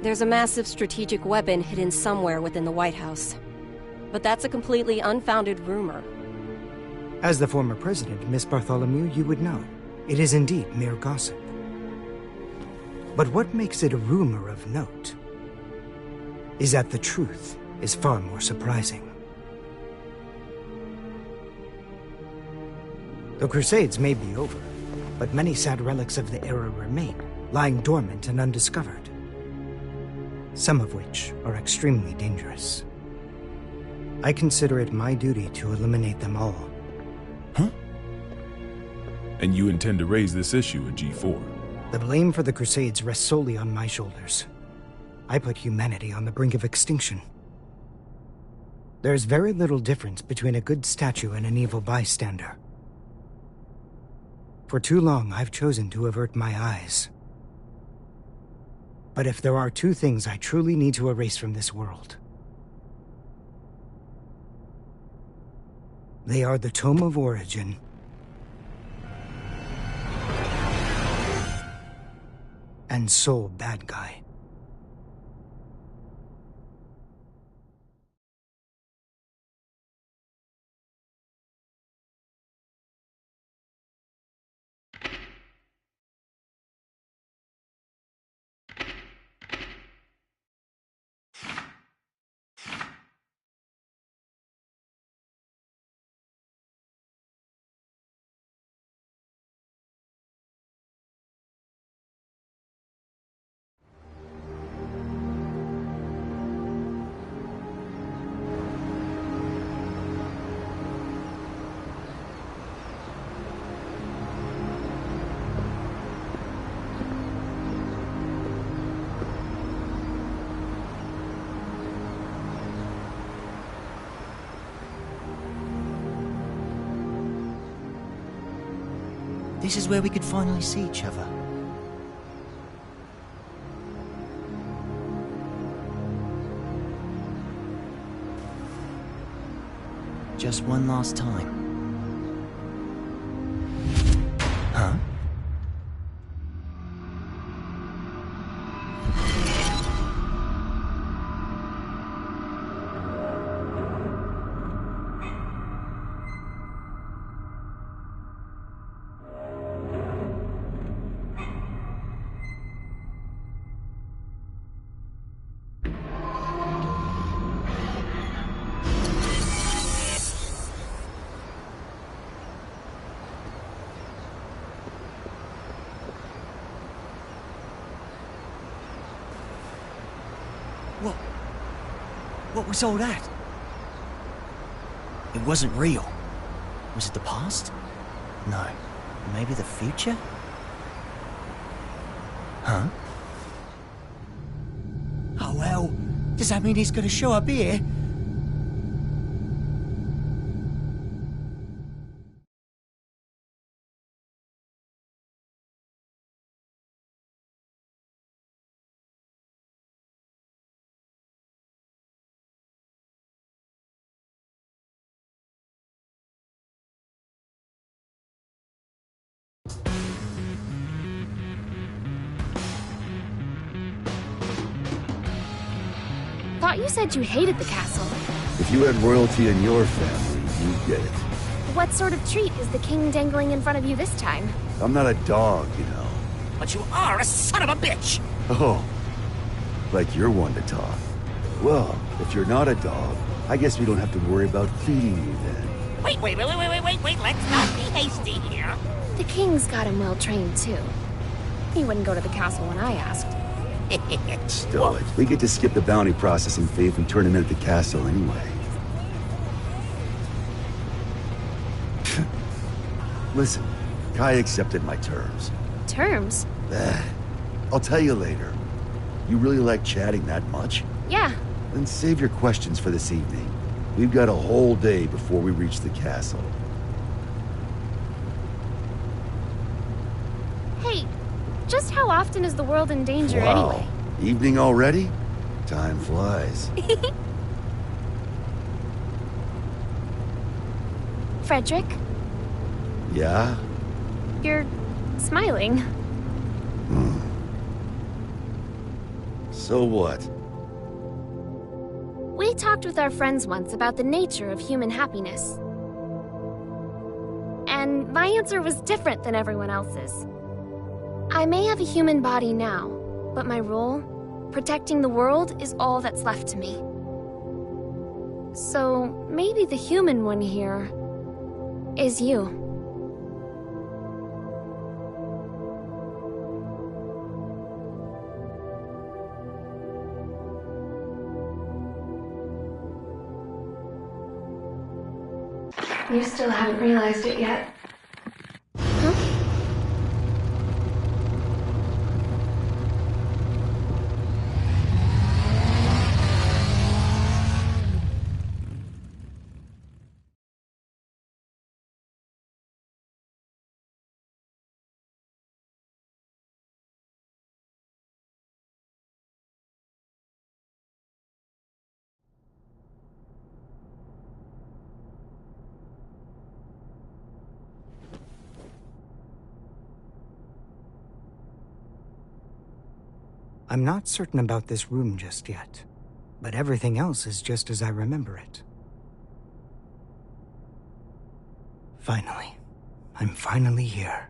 there's a massive strategic weapon hidden somewhere within the White House. But that's a completely unfounded rumor. As the former president, Miss Bartholomew, you would know. It is indeed mere gossip. But what makes it a rumor of note is that the truth is far more surprising. The Crusades may be over, but many sad relics of the era remain, lying dormant and undiscovered. Some of which are extremely dangerous. I consider it my duty to eliminate them all. Huh? And you intend to raise this issue at G4? The blame for the Crusades rests solely on my shoulders. I put humanity on the brink of extinction. There's very little difference between a good statue and an evil bystander. For too long, I've chosen to avert my eyes. But if there are 2 things I truly need to erase from this world, they are the Tome of Origin and Soul Bad Guy. This is where we could finally see each other. Just one last time. Huh? What was all that? It wasn't real. Was it the past? No. Maybe the future? Huh? Oh, well, does that mean he's gonna show up here? Thought you said you hated the castle. If you had royalty in your family, you'd get it. What sort of treat is the king dangling in front of you this time? I'm not a dog, you know. But you are a son of a bitch! Oh, like you're one to talk. Well, if you're not a dog, I guess we don't have to worry about feeding you then. Wait, let's not be hasty here. The king's got him well trained, too. He wouldn't go to the castle when I asked. Stow it. We get to skip the bounty processing fee if we turn him into the castle anyway. Listen, Kai accepted my terms. Terms? I'll tell you later. You really like chatting that much? Yeah. Then save your questions for this evening. We've got a whole day before we reach the castle. Hey, just how often is the world in danger anyway? Evening already? Time flies. Frederick? Yeah? You're smiling. So what? We talked with our friends once about the nature of human happiness. And my answer was different than everyone else's. I may have a human body now, but my role, protecting the world, is all that's left to me. So maybe the human one here is you. You still haven't realized it yet. I'm not certain about this room just yet, but everything else is just as I remember it. Finally. I'm finally here.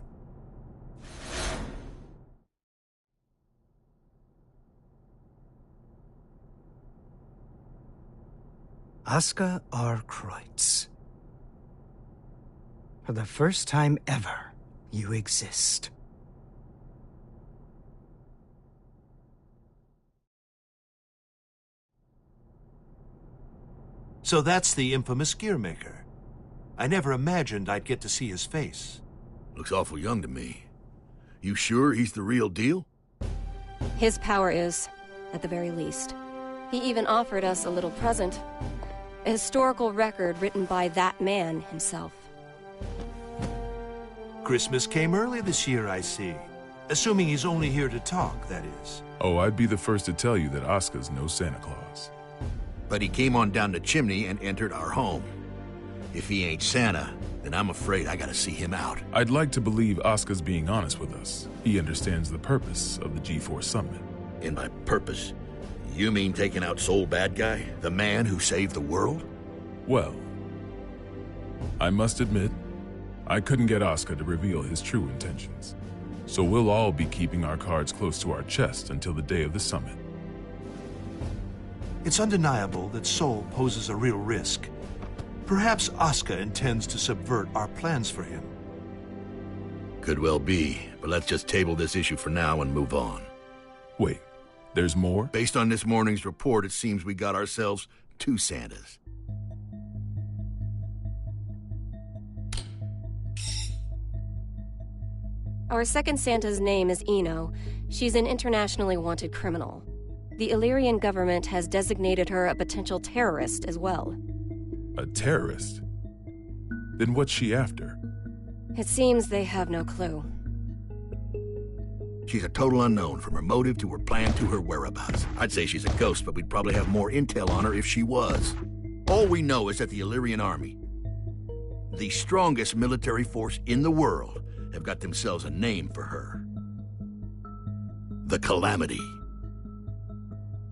Aska R. Kreutz. For the first time ever, you exist. So that's the infamous Gearmaker. I never imagined I'd get to see his face. Looks awful young to me. You sure he's the real deal? His power is, at the very least. He even offered us a little present. A historical record written by that man himself. Christmas came early this year, I see. Assuming he's only here to talk, that is. Oh, I'd be the first to tell you that Aska's no Santa Claus. But he came on down the chimney and entered our home. If he ain't Santa, then I'm afraid I gotta see him out. I'd like to believe Aska's being honest with us. He understands the purpose of the G4 Summit. And by purpose, you mean taking out Soul Bad Guy? The man who saved the world? Well, I must admit, I couldn't get Aska to reveal his true intentions. So we'll all be keeping our cards close to our chest until the day of the summit. It's undeniable that Soul poses a real risk. Perhaps Aska intends to subvert our plans for him. Could well be, but let's just table this issue for now and move on. Wait, there's more? Based on this morning's report, it seems we got ourselves 2 Santas. Our second Santa's name is Eno, She's an internationally wanted criminal. The Illyrian government has designated her a potential terrorist as well. A terrorist? Then what's she after? It seems they have no clue. She's a total unknown, from her motive to her plan to her whereabouts. I'd say she's a ghost, but we'd probably have more intel on her if she was. All we know is that the Illyrian army, the strongest military force in the world, have got themselves a name for her. The Calamity.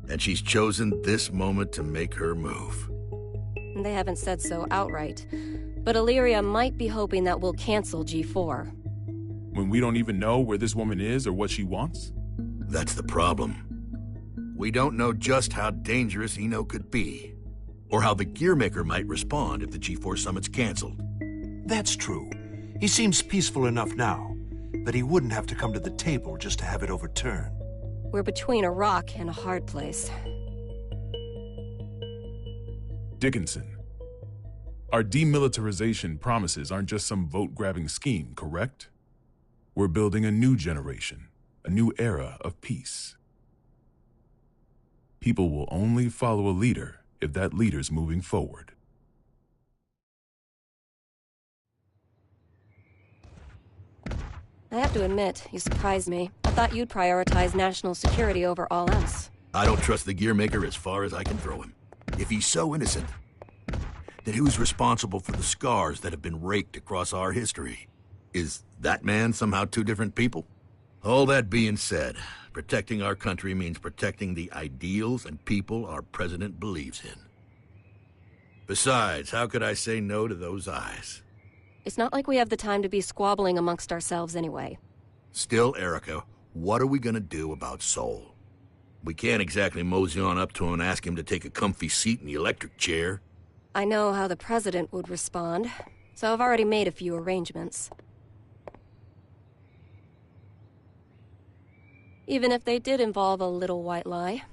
And she's chosen this moment to make her move. They haven't said so outright, but Illyria might be hoping that we'll cancel G4. When we don't even know where this woman is or what she wants? That's the problem. We don't know just how dangerous Eno could be, or how the Gearmaker might respond if the G4 summit's canceled. That's true. He seems peaceful enough now, but he wouldn't have to come to the table just to have it overturned. We're between a rock and a hard place. Dickinson, our demilitarization promises aren't just some vote-grabbing scheme, correct? We're building a new generation, a new era of peace. People will only follow a leader if that leader's moving forward. I have to admit, you surprised me. I thought you'd prioritize national security over all else. I don't trust the Gearmaker as far as I can throw him. If he's so innocent, then who's responsible for the scars that have been raked across our history? Is that man somehow two different people? All that being said, protecting our country means protecting the ideals and people our president believes in. Besides, how could I say no to those eyes? It's not like we have the time to be squabbling amongst ourselves anyway. Still, Erica, what are we gonna do about Soul? We can't exactly mosey on up to him and ask him to take a comfy seat in the electric chair. I know how the president would respond, so I've already made a few arrangements. Even if they did involve a little white lie.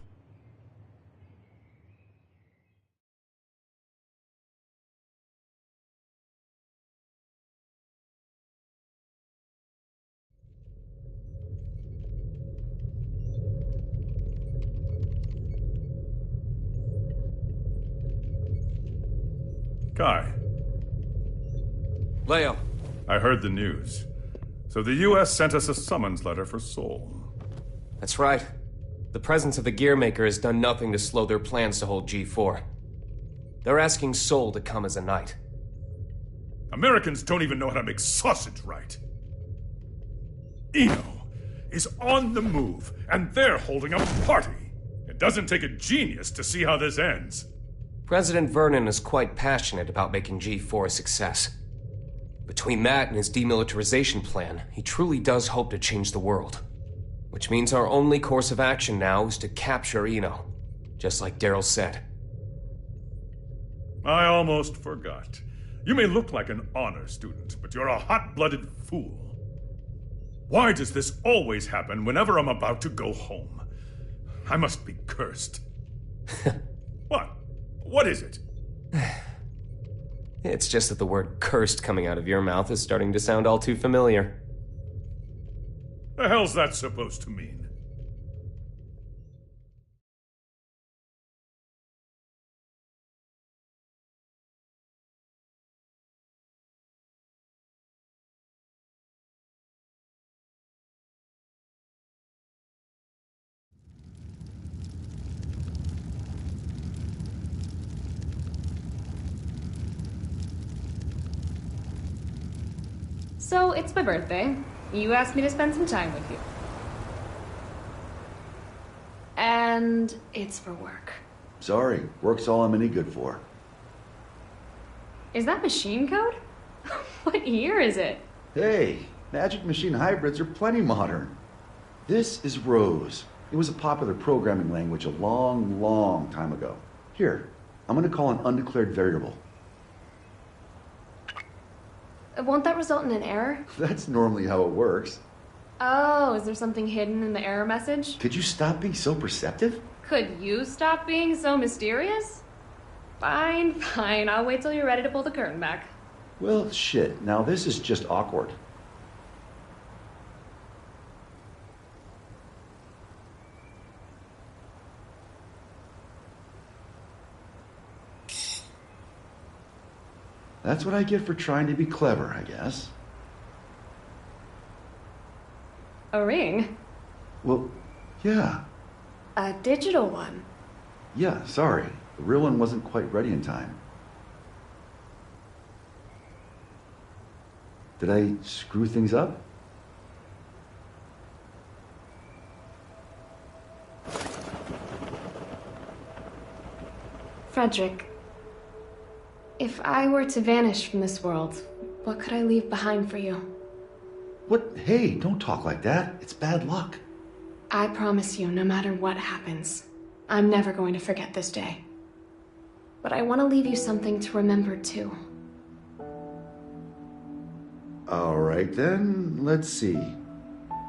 Kai. Leo. I heard the news. So the U.S. sent us a summons letter for Soul. That's right. The presence of the Gearmaker has done nothing to slow their plans to hold G4. They're asking Soul to come as a knight. Americans don't even know how to make sausage right. Eno is on the move, and they're holding a party. It doesn't take a genius to see how this ends. President Vernon is quite passionate about making G4 a success. Between that and his demilitarization plan, he truly does hope to change the world. Which means our only course of action now is to capture Eno, just like Daryl said. I almost forgot. You may look like an honor student, but you're a hot-blooded fool. Why does this always happen whenever I'm about to go home? I must be cursed. What? What is it? It's just that the word cursed coming out of your mouth is starting to sound all too familiar. The hell's that supposed to mean? So, it's my birthday. You asked me to spend some time with you. And it's for work. Sorry, work's all I'm any good for. Is that machine code? What year is it? Hey, Magic Machine hybrids are plenty modern. This is Rose. It was a popular programming language a long, long time ago. Here, I'm gonna call an undeclared variable. Won't that result in an error? That's normally how it works. Oh, is there something hidden in the error message? Could you stop being so perceptive? Could you stop being so mysterious? Fine, fine. I'll wait till you're ready to pull the curtain back. Well, shit. Now this is just awkward. That's what I get for trying to be clever, I guess. A ring? Well, yeah. A digital one? Yeah, sorry. The real one wasn't quite ready in time. Did I screw things up? Frederick, if I were to vanish from this world, what could I leave behind for you? What? Hey, don't talk like that. It's bad luck. I promise you, no matter what happens, I'm never going to forget this day. But I want to leave you something to remember too. All right then, let's see.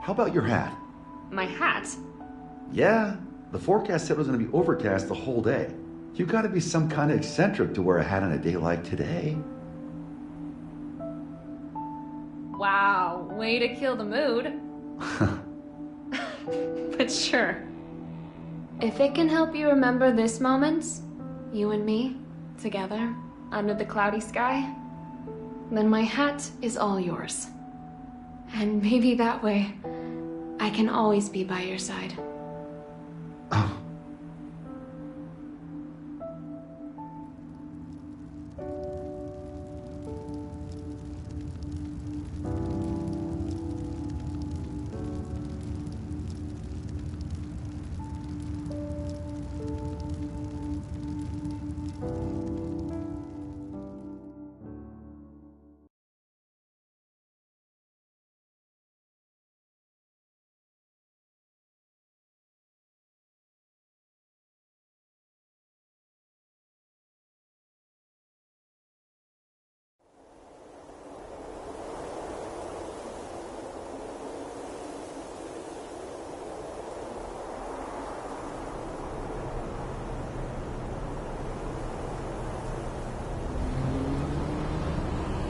How about your hat? My hat? Yeah, the forecast said it was going to be overcast the whole day. You gotta be some kind of eccentric to wear a hat on a day like today. Wow, way to kill the mood. But sure. If it can help you remember this moment, you and me, together, under the cloudy sky, then my hat is all yours. And maybe that way, I can always be by your side.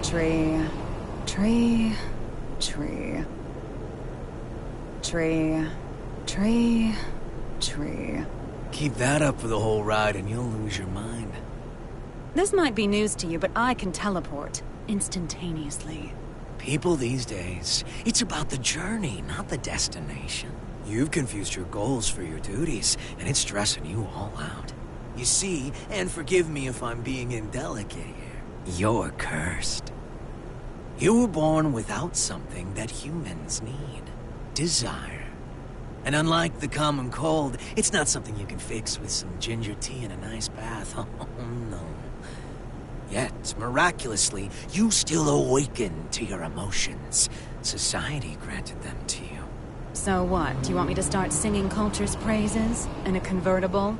Tree, tree, tree. Tree, tree, tree. Keep that up for the whole ride and you'll lose your mind. This might be news to you, but I can teleport instantaneously. People these days, it's about the journey, not the destination. You've confused your goals for your duties, and it's stressing you all out. You see, and forgive me if I'm being indelicate here, you're cursed. You were born without something that humans need. Desire. And unlike the common cold, it's not something you can fix with some ginger tea and a nice bath. Oh, no. Yet, miraculously, you still awaken to your emotions. Society granted them to you. So what? Do you want me to start singing culture's praises in a convertible?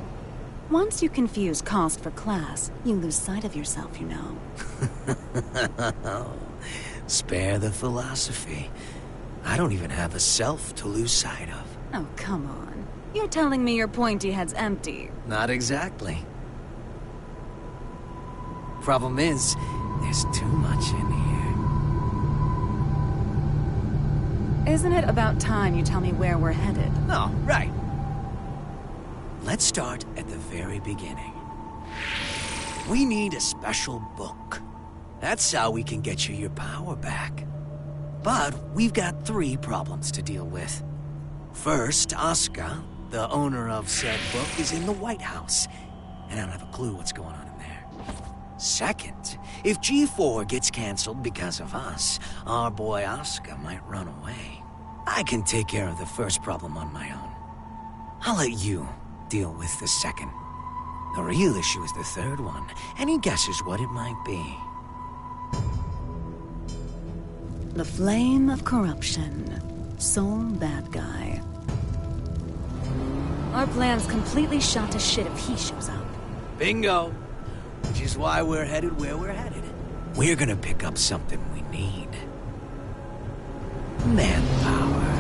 Once you confuse cost for class, you lose sight of yourself, you know. Spare the philosophy. I don't even have a self to lose sight of. Oh, come on. You're telling me your pointy head's empty. Not exactly. Problem is, there's too much in here. Isn't it about time you tell me where we're headed? Oh, right. Let's start at the very beginning. We need a special book. That's how we can get you your power back. But we've got 3 problems to deal with. First, Asuka, the owner of said book, is in the White House, and I don't have a clue what's going on in there. Second, if G4 gets canceled because of us, our boy Asuka might run away. I can take care of the first problem on my own. I'll let you deal with the second. The real issue is the third one. Any guesses what it might be? The flame of corruption. Sole bad guy. Our plan's completely shot to shit if he shows up. Bingo! Which is why we're headed where we're headed. We're gonna pick up something we need. Manpower.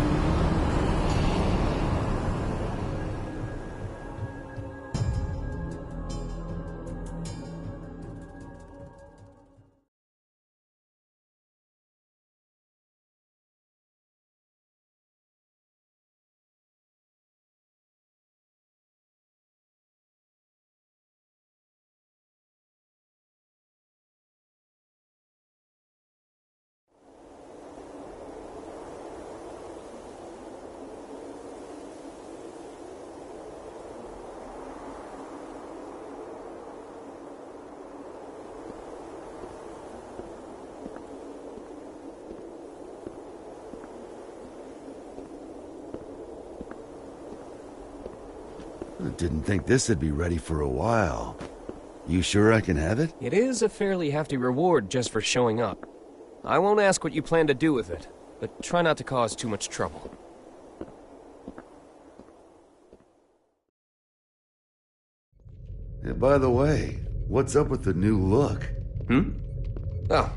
I didn't think this would be ready for a while. You sure I can have it? It is a fairly hefty reward just for showing up. I won't ask what you plan to do with it, but try not to cause too much trouble. Yeah, by the way, what's up with the new look? Oh,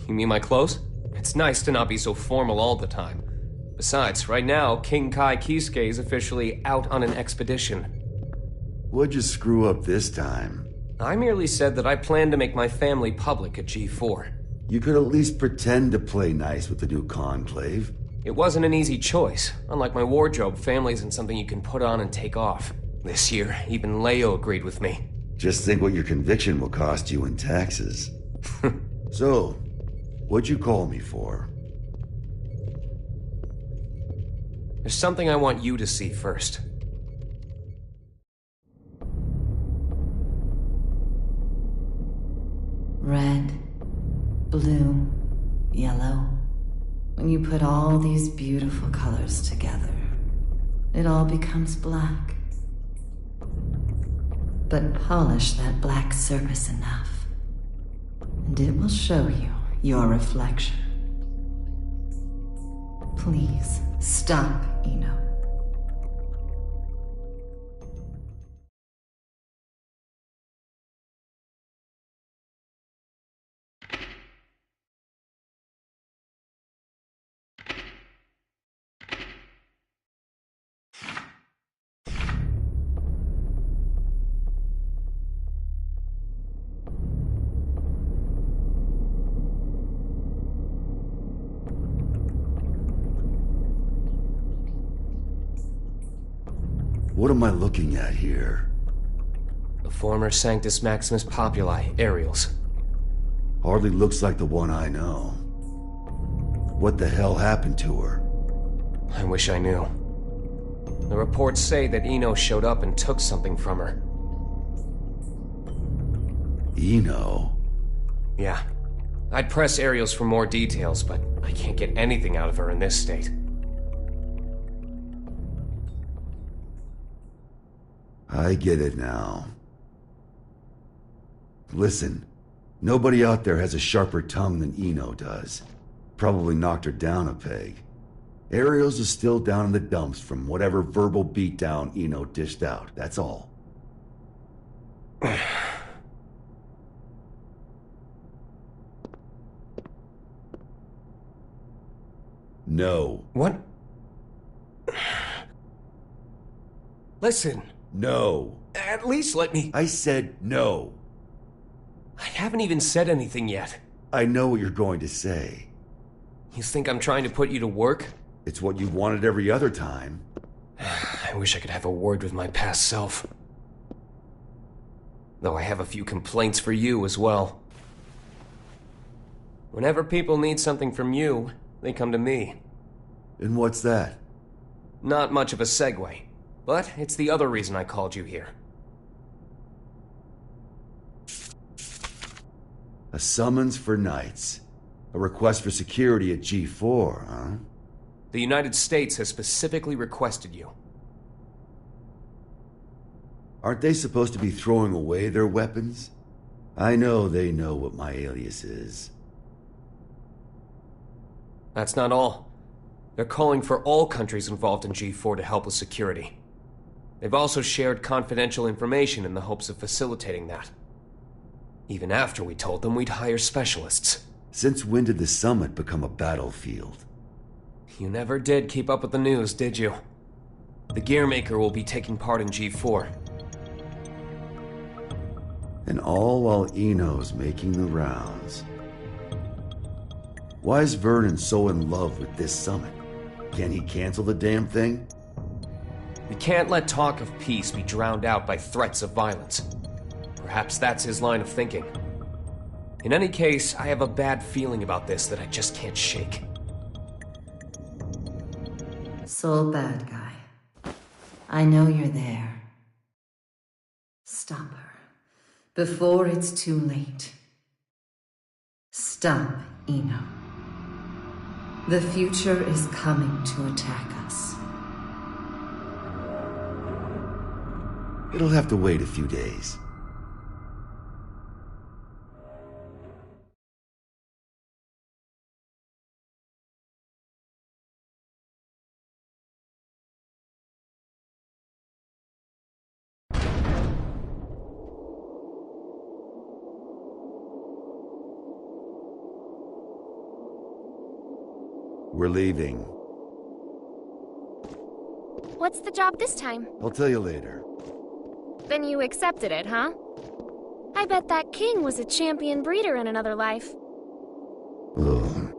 you mean my clothes? It's nice to not be so formal all the time. Besides, right now, King Kai Kisuke is officially out on an expedition. What'd you screw up this time? I merely said that I plan to make my family public at G4. You could at least pretend to play nice with the new conclave. It wasn't an easy choice. Unlike my wardrobe, family isn't something you can put on and take off. This year, even Leo agreed with me. Just think what your conviction will cost you in taxes. So, what'd you call me for? There's something I want you to see first. Red, blue, yellow. When you put all these beautiful colors together, it all becomes black. But polish that black surface enough, and it will show you your reflection. Please, stop, Ino. What am I looking at here? The former Sanctus Maximus Populi, Aerials. Hardly looks like the one I know. What the hell happened to her? I wish I knew. The reports say that Ino showed up and took something from her. Ino? Yeah. I'd press Aerials for more details, but I can't get anything out of her in this state. I get it now. Listen, nobody out there has a sharper tongue than Ino does. Probably knocked her down a peg. Aerials is still down in the dumps from whatever verbal beatdown Ino dished out, that's all. No. What? Listen. No. At least let me... I said no. I haven't even said anything yet. I know what you're going to say. You think I'm trying to put you to work? It's what you've wanted every other time. I wish I could have a word with my past self. Though I have a few complaints for you as well. Whenever people need something from you, they come to me. And what's that? Not much of a segue. But it's the other reason I called you here. A summons for Knights. A request for security at G4, huh? The United States has specifically requested you. Aren't they supposed to be throwing away their weapons? I know they know what my alias is. That's not all. They're calling for all countries involved in G4 to help with security. They've also shared confidential information in the hopes of facilitating that. Even after we told them we'd hire specialists. Since when did the summit become a battlefield? You never did keep up with the news, did you? The Gearmaker will be taking part in G4. And all while Ino's making the rounds. Why is Vernon so in love with this summit? Can he cancel the damn thing? We can't let talk of peace be drowned out by threats of violence. Perhaps that's his line of thinking. In any case, I have a bad feeling about this that I just can't shake. Soul bad guy. I know you're there. Stop her. Before it's too late. Stop, Ino. The future is coming to attack us. It'll have to wait a few days. We're leaving. What's the job this time? I'll tell you later. Then you accepted it, huh? I bet that king was a champion breeder in another life. Ugh.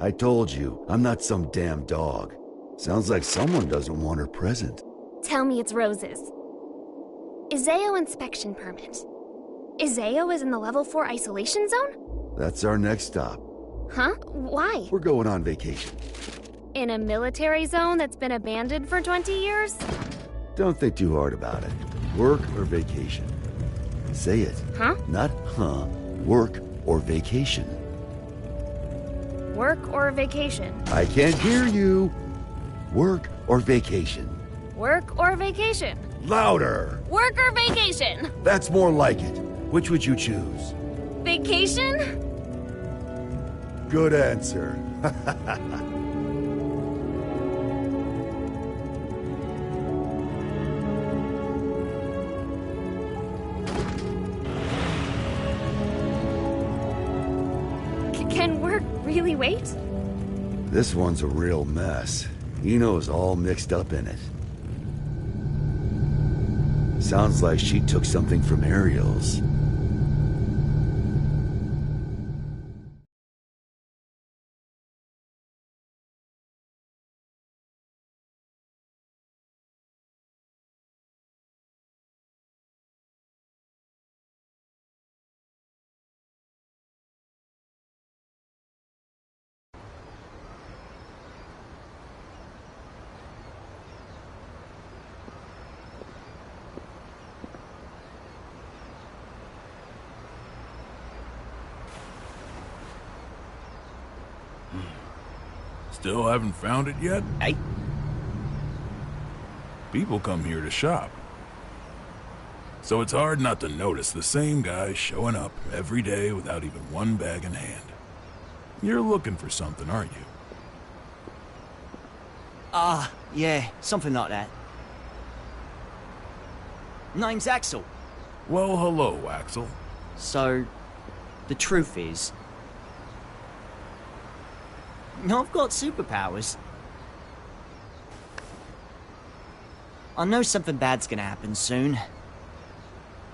I told you, I'm not some damn dog. Sounds like someone doesn't want her present. Tell me it's roses. Izeo inspection permit. Izeo is in the level 4 isolation zone? That's our next stop. Huh? Why? We're going on vacation. In a military zone that's been abandoned for 20 years? Don't think too hard about it. Work or vacation? Say it. Huh? Not huh. Work or vacation. Work or vacation? I can't hear you. Work or vacation? Work or vacation? Louder! Work or vacation? That's more like it. Which would you choose? Vacation? Good answer. Can work really wait? This one's a real mess. Eno's all mixed up in it. Sounds like she took something from Ariel's. Still haven't found it yet? Hey? People come here to shop. So it's hard not to notice the same guy showing up every day without even one bag in hand. You're looking for something, aren't you? Yeah, something like that. Name's Axel. Well, hello, Axel. So, the truth is, I've got superpowers. I know something bad's gonna happen soon.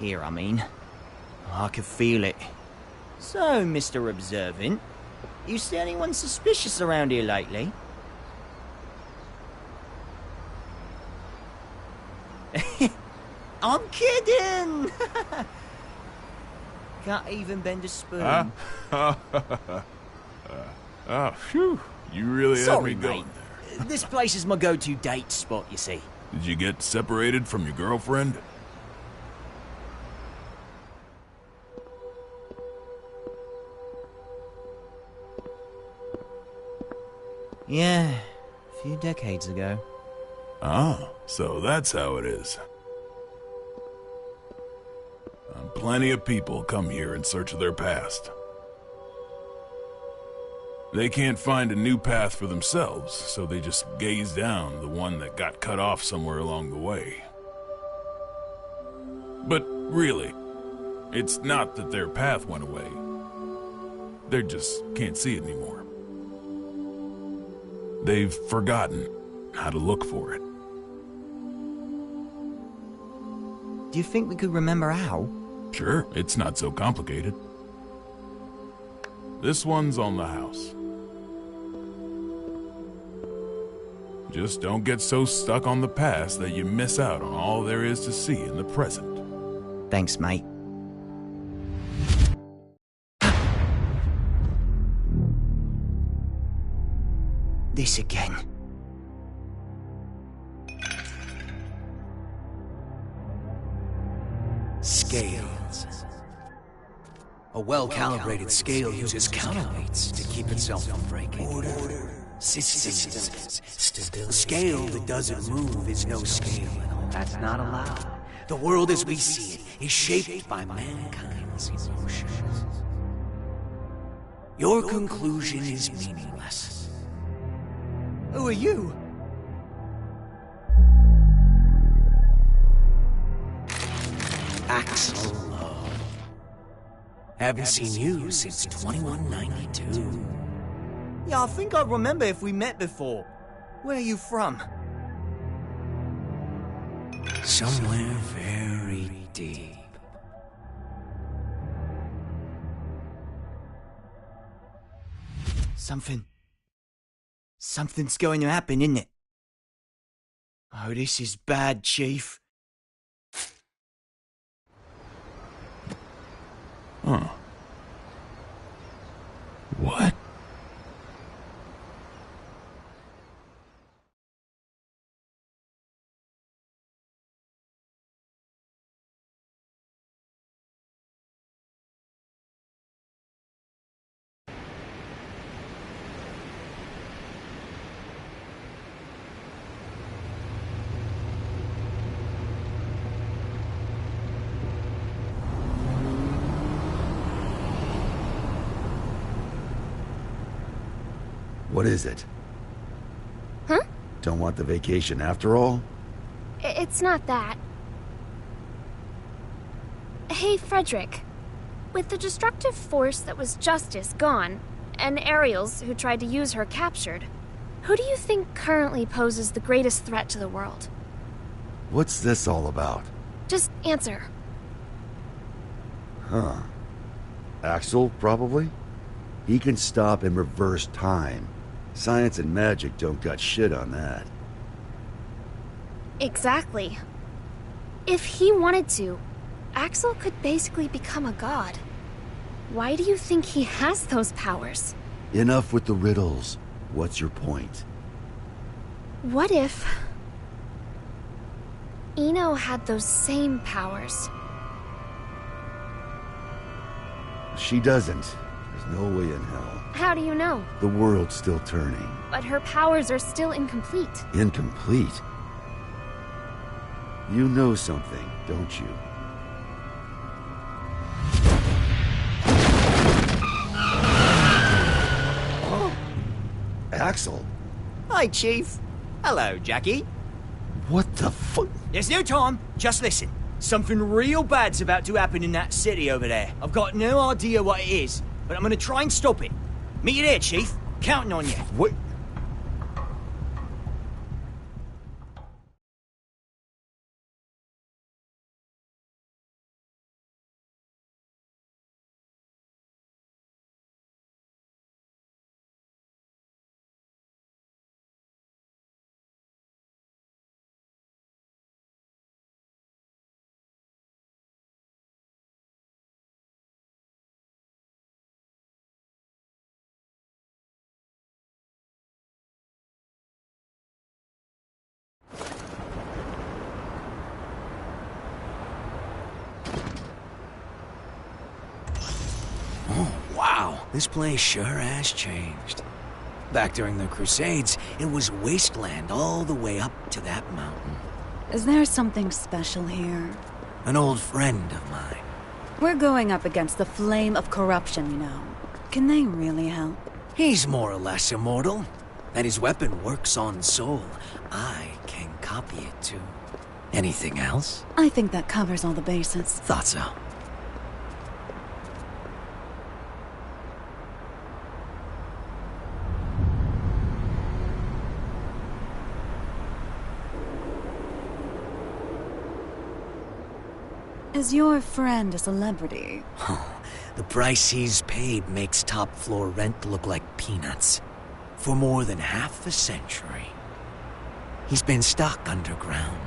Here, I mean. I can feel it. So, Mr. Observant, you see anyone suspicious around here lately? I'm kidding! Can't even bend a spoon. Oh, phew. You really had me going there. This place is my go-to date spot, you see. Did you get separated from your girlfriend? Yeah, a few decades ago. Ah, so that's how it is. Plenty of people come here in search of their past. They can't find a new path for themselves, so they just gaze down the one that got cut off somewhere along the way. But really, it's not that their path went away. They just can't see it anymore. They've forgotten how to look for it. Do you think we could remember how? Sure, it's not so complicated. This one's on the house. Just don't get so stuck on the past that you miss out on all there is to see in the present. Thanks, mate. This again. Scales. A well-calibrated scale uses counterweights to keep itself from breaking. Order. Systems. A scale that doesn't move is no scale at all. That's not allowed. The world as we see it is shaped by mankind's emotions. Your conclusion is meaningless. Who are you? Axel Love. Haven't seen you since 2192. Yeah, I think I remember if we met before. Where are you from? Somewhere very deep. Something's going to happen, isn't it? Oh, this is bad, Chief. Huh. What? What is it? Huh? Don't want the vacation after all? It's not that. Hey, Frederick. With the destructive force that was Justice gone, and Ariels, who tried to use her, captured, who do you think currently poses the greatest threat to the world? What's this all about? Just answer. Huh. Axel, probably? He can stop and reverse time. Science and magic don't got shit on that. Exactly. If he wanted to, Axel could basically become a god. Why do you think he has those powers? Enough with the riddles. What's your point? What if Eno had those same powers? She doesn't. There's no way in hell. How do you know? The world's still turning. But her powers are still incomplete. Incomplete? You know something, don't you? Oh. Axel? Hi, Chief. Hello, Jackie. What the fuck? There's no time. Just listen. Something real bad's about to happen in that city over there. I've got no idea what it is, but I'm gonna try and stop it. Meet you there, Chief. Counting on you. What? Wow, this place sure has changed. Back during the Crusades, it was wasteland all the way up to that mountain. Is there something special here? An old friend of mine. We're going up against the flame of corruption, you know. Can they really help? He's more or less immortal, and his weapon works on soul. I can copy it too. Anything else? I think that covers all the bases. Thought so. Is your friend a celebrity? The price he's paid makes top floor rent look like peanuts. For more than half a century, he's been stuck underground.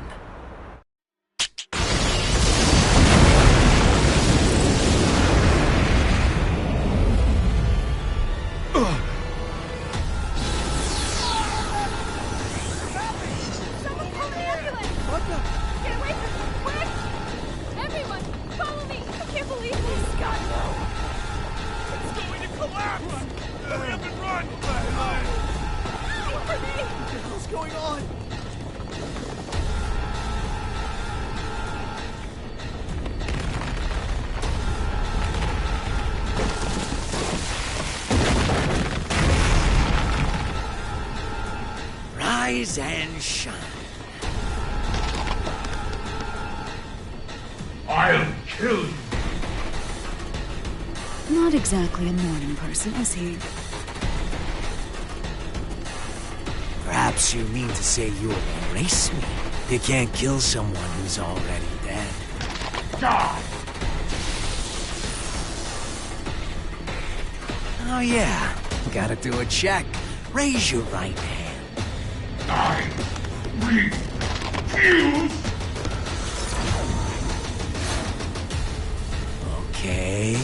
What the hell's going on? Rise and shine. I'll kill you. Not exactly a morning person, is he? Perhaps you mean to say you'll erase me. You can't kill someone who's already dead. Die! Oh yeah, gotta do a check. Raise your right hand. I refuse! Okay,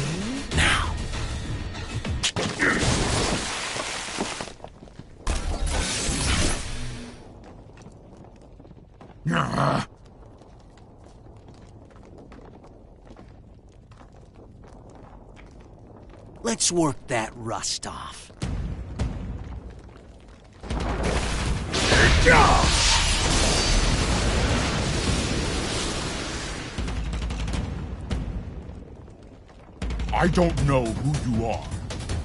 now. Let's work that rust off. I don't know who you are.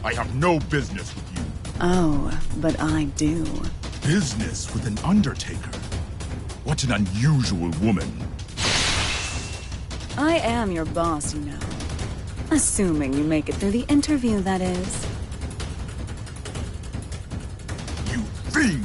I have no business with you. Oh, but I do. Business with an Undertaker? What an unusual woman. I am your boss, you know. Assuming you make it through the interview, that is. You fiend!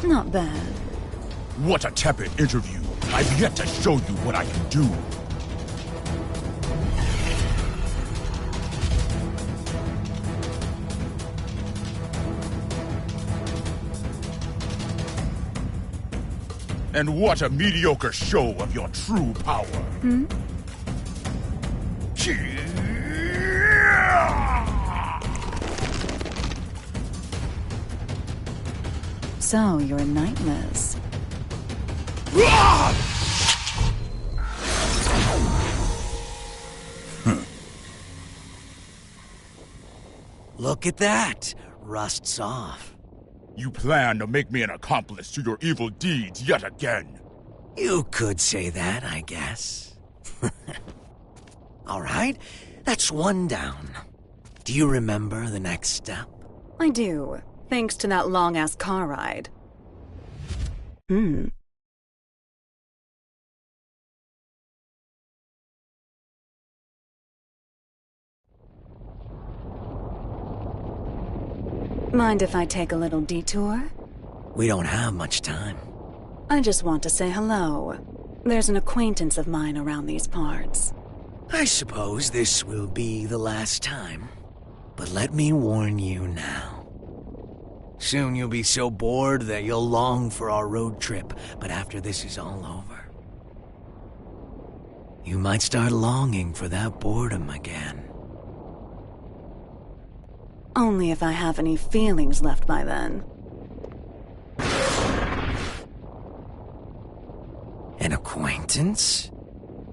Not bad. What a tepid interview. I've yet to show you what I can do. And what a mediocre show of your true power. Hmm? So, you're Nightless. Look at that. Rust's off. You plan to make me an accomplice to your evil deeds yet again. You could say that, I guess. All right, that's one down. Do you remember the next step? I do, thanks to that long-ass car ride. Mind if I take a little detour? We don't have much time. I just want to say hello. There's an acquaintance of mine around these parts. I suppose this will be the last time. But let me warn you now. Soon you'll be so bored that you'll long for our road trip, but after this is all over, you might start longing for that boredom again. Only if I have any feelings left by then. An acquaintance?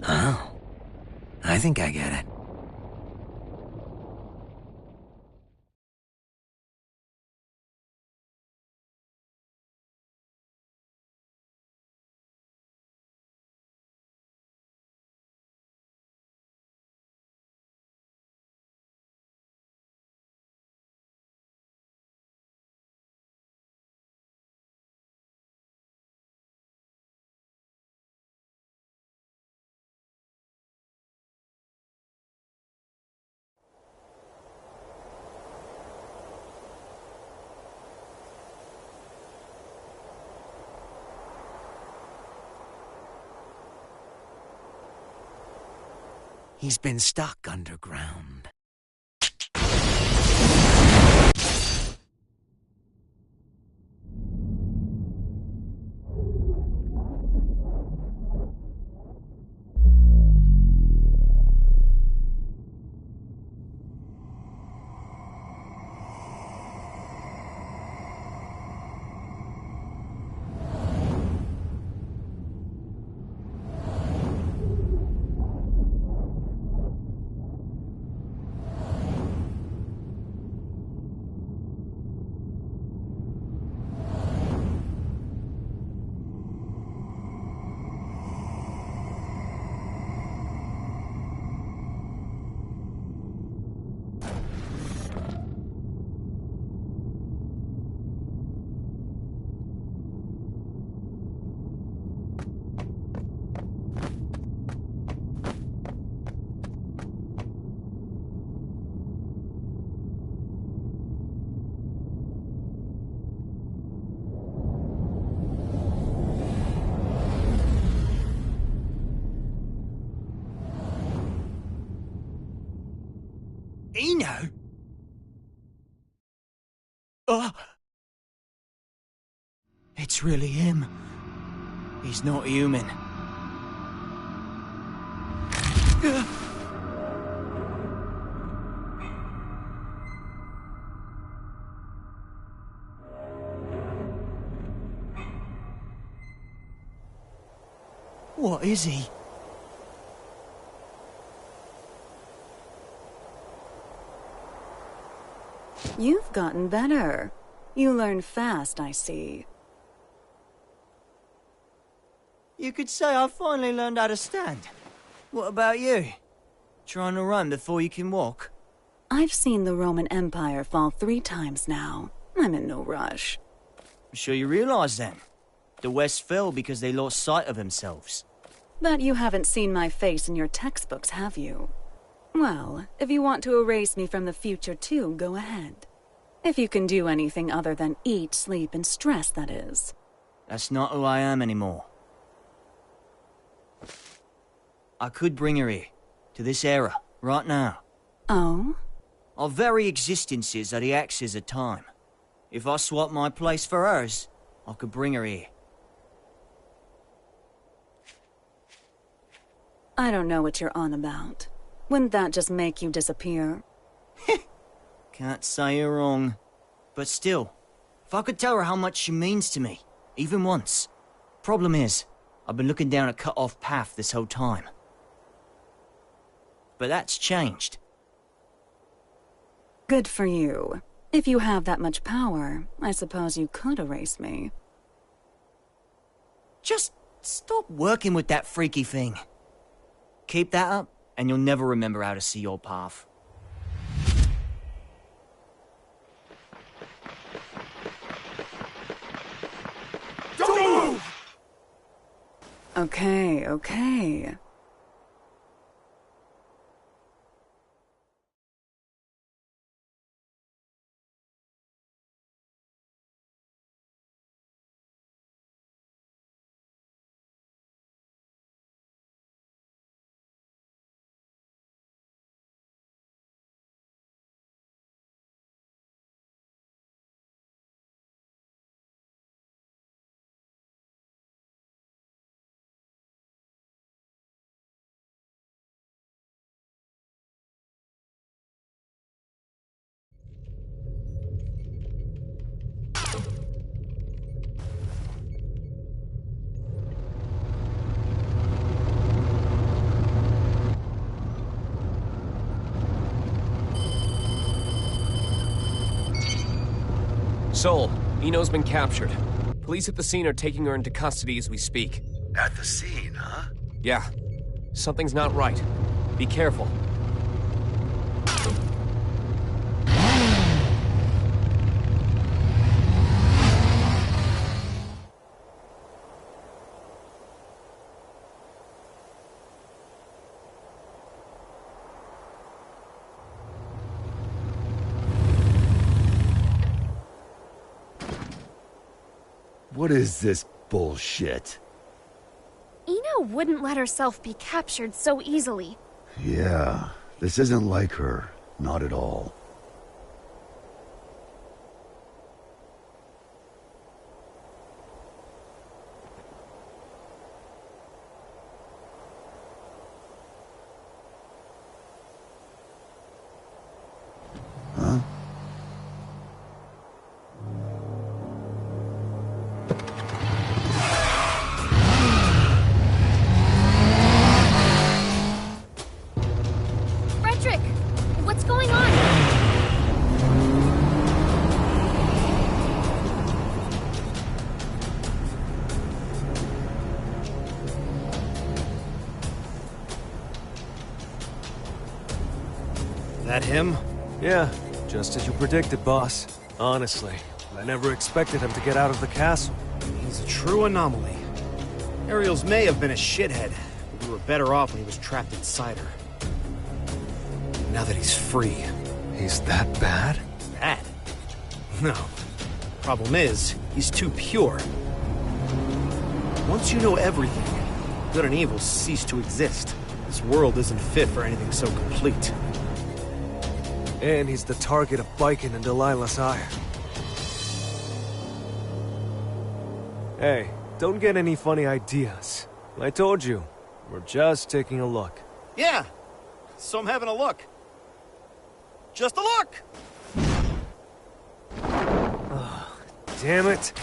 Oh, I think I get it. He's been stuck underground. It's really him. He's not human. What is he? You've gotten better. You learn fast, I see. You could say I finally learned how to stand. What about you? Trying to run before you can walk? I've seen the Roman Empire fall 3 times now. I'm in no rush. I'm sure you realize then. The West fell because they lost sight of themselves. But you haven't seen my face in your textbooks, have you? Well, if you want to erase me from the future too, go ahead. If you can do anything other than eat, sleep, and stress, that is. That's not who I am anymore. I could bring her here, to this era, right now. Oh? Our very existences are the axes of time. If I swap my place for hers, I could bring her here. I don't know what you're on about. Wouldn't that just make you disappear? Can't say you're wrong. But still, if I could tell her how much she means to me, even once. Problem is, I've been looking down a cut-off path this whole time. But that's changed. Good for you. If you have that much power, I suppose you could erase me. Just stop working with that freaky thing. Keep that up, and you'll never remember how to see your path. Don't move! Okay. Sol, Eno's been captured. Police at the scene are taking her into custody as we speak. At the scene, huh? Yeah. Something's not right. Be careful. What is this bullshit? Eno wouldn't let herself be captured so easily. Yeah, this isn't like her. Not at all. Huh? Frederick! What's going on? That him? Yeah, just as you predicted, boss. Honestly, I never expected him to get out of the castle. He's a true anomaly. Ariels may have been a shithead, but we were better off when he was trapped inside her. Now that he's free. He's that bad? Bad? No. Problem is, he's too pure. Once you know everything, good and evil cease to exist. This world isn't fit for anything so complete. And he's the target of Baiken and Delilah's ire. Hey, don't get any funny ideas. I told you, we're just taking a look. Yeah, so I'm having a look. Just a look! Oh, damn it.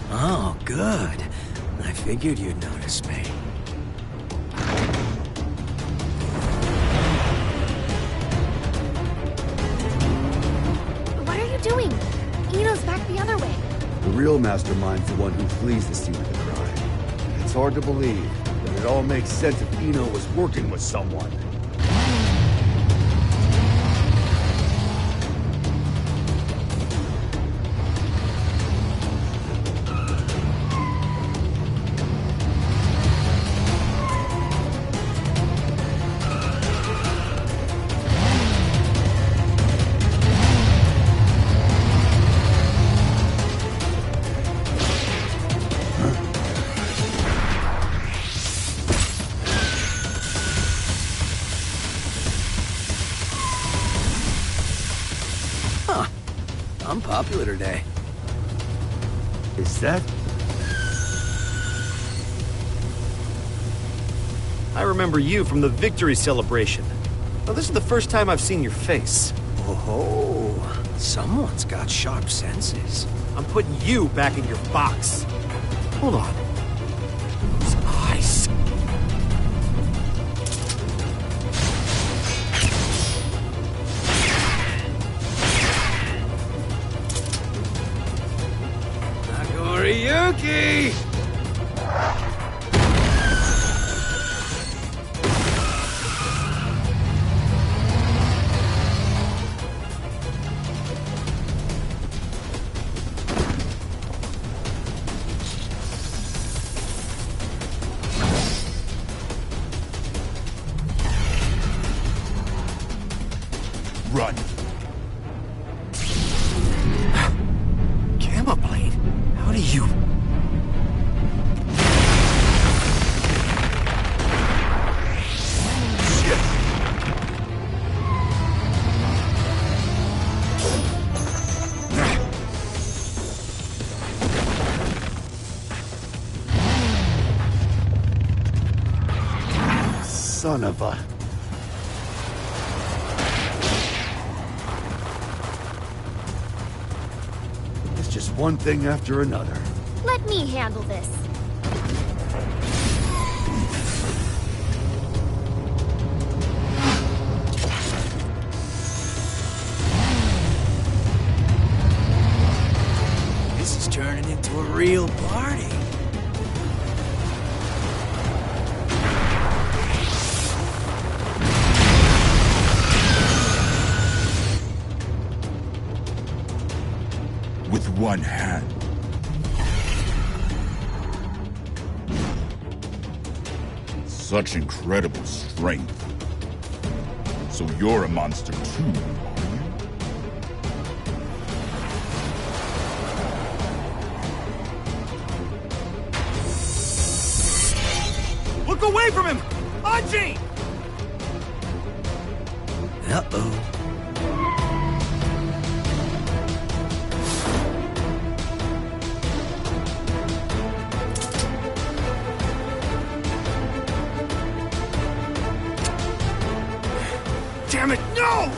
Oh, good. I figured you'd notice me. What are you doing? Eno's back the other way. The real mastermind's the one who flees the scene of the crime. It's hard to believe, but it all makes sense if Eno was working with someone. I'm popular today. Is that? I remember you from the victory celebration. Now, this is the first time I've seen your face. Oh, someone's got sharp senses. I'm putting you back in your box. Hold on. Those eyes. Ryuki! Run. Gamma Blade? How do you... Son of a... It's just one thing after another. Let me handle this. This is turning into a real party. With one hand. Such incredible strength. So you're a monster too, are you? Look away from him! Anji! Uh-oh. Damn it, no!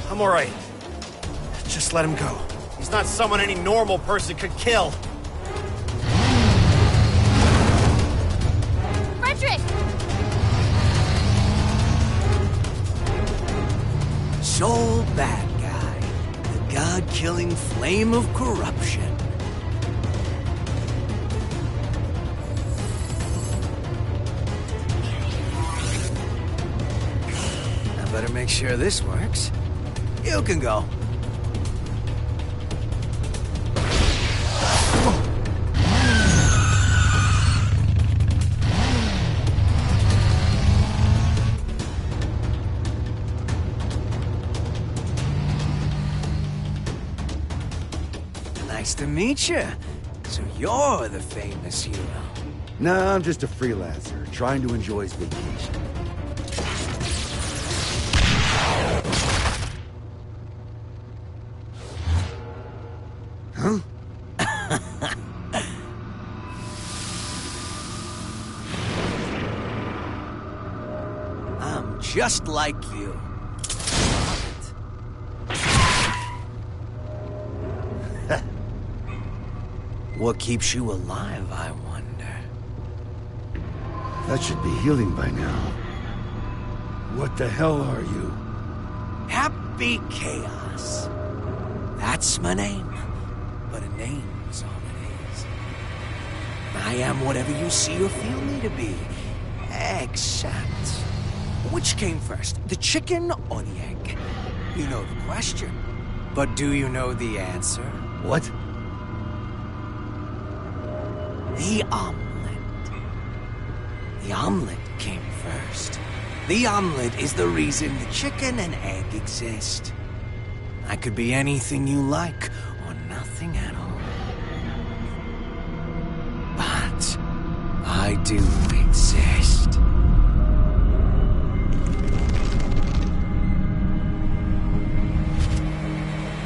I'm alright. Just let him go. He's not someone any normal person could kill. Frederick! Soul bad guy. The god-killing flame of corruption. I better make sure this works. You can go. Nice to meet you. So you're the famous hero. Nah, I'm just a freelancer, trying to enjoy his vacation. Huh? I'm just like you. What keeps you alive, I wonder? That should be healing by now. What the hell are you? Happy Chaos. That's my name. But a name's all it is. I am whatever you see or feel me to be. Except... which came first, the chicken or the egg? You know the question. But do you know the answer? What? The omelet. The omelet came first. The omelet is the reason the chicken and egg exist. I could be anything you like, or nothing at all. But I do exist.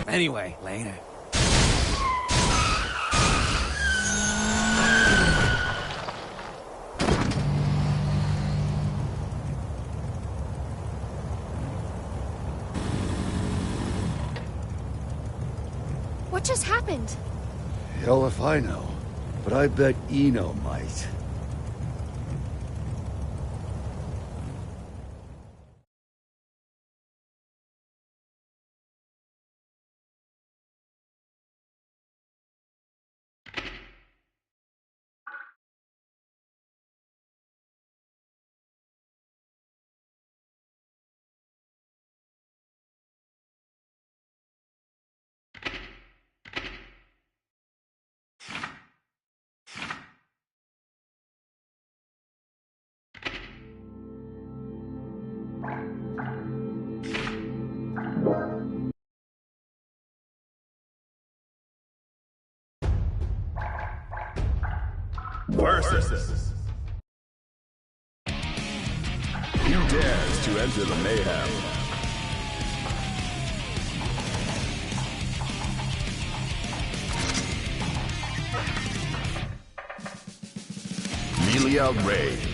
Anyway, later. What just happened? Hell if I know. But I bet Eno might. Versus. Who dares to enter the mayhem? Melia Rage.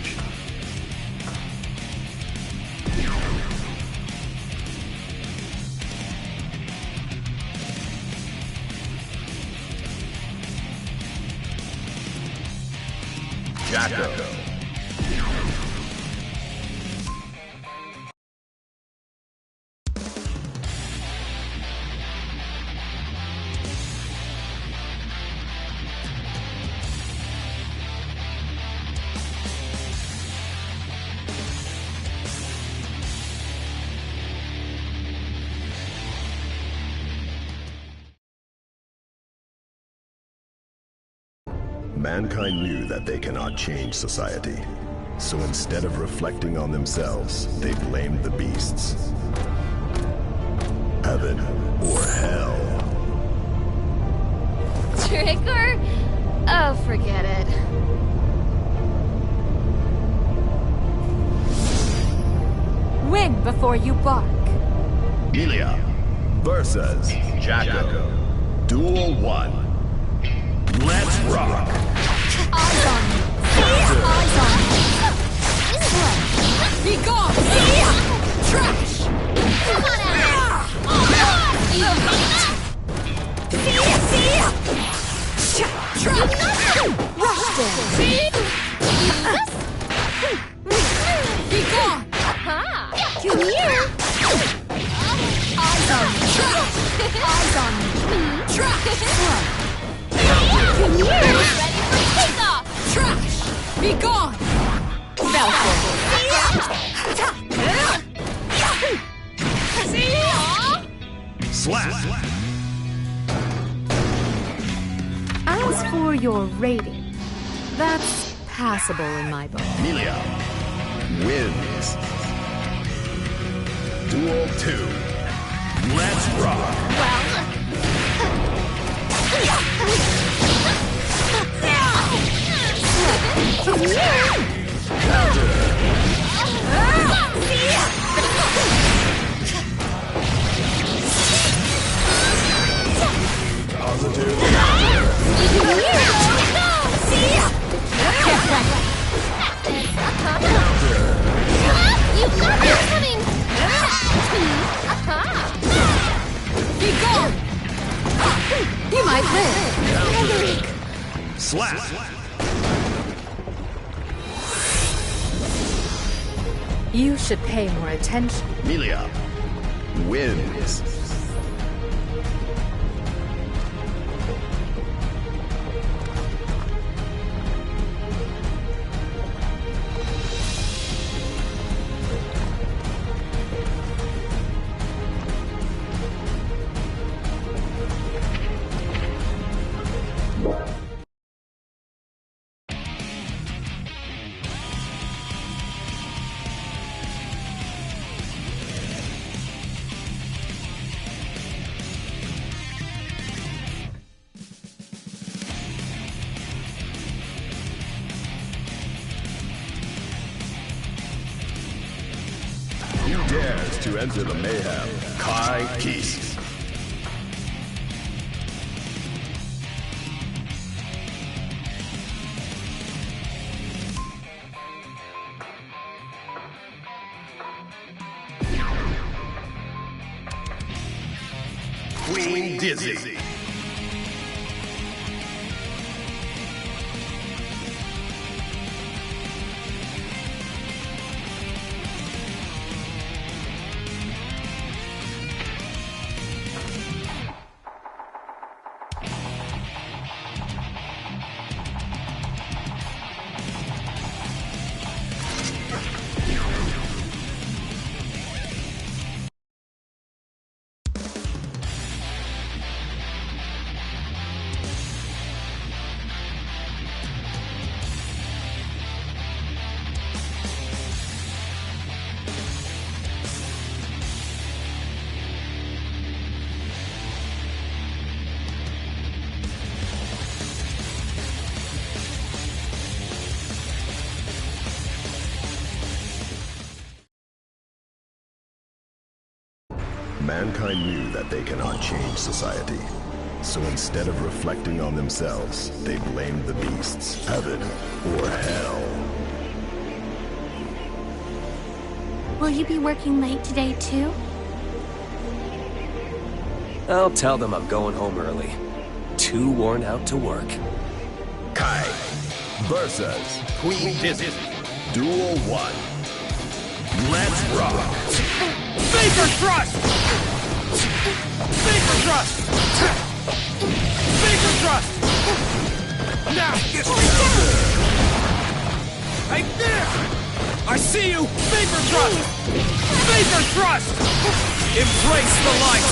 Jacko. Mankind knew that they cannot change society. So instead of reflecting on themselves, they blamed the beasts. Heaven or hell. Trigger? Oh, forget it. Win before you bark. Melia versus Jacko. Duel 1. Let's rock! Eyes on me! Eyes on me! Be gone! Trash! Come on out! Trash! Rushed in! Be gone! Come here! Eyes on me! Trash! Eyes on me! Trash! Come here! Ready for takeoff! Trash! Be gone! Velcro! Slap! As for your rating, that's passable in my book. Melia wins. Duel 2. Let's rock! You got me coming! Be gone! You might live! Slap! You should pay more attention. Melia wins. Who dares to enter the mayhem? Kai Keese. Queen Dizzy. Mankind knew that they cannot change society. So instead of reflecting on themselves, they blamed the beasts, heaven or hell. Will you be working late today, too? I'll tell them I'm going home early. Too worn out to work. Kai versus Queen Dizzy. Duel 1. Let's rock! Vapor Thrust! Vapor Thrust! Vapor Thrust! Now! Right there! I see you! Vapor Thrust! Vapor Thrust! Embrace the light!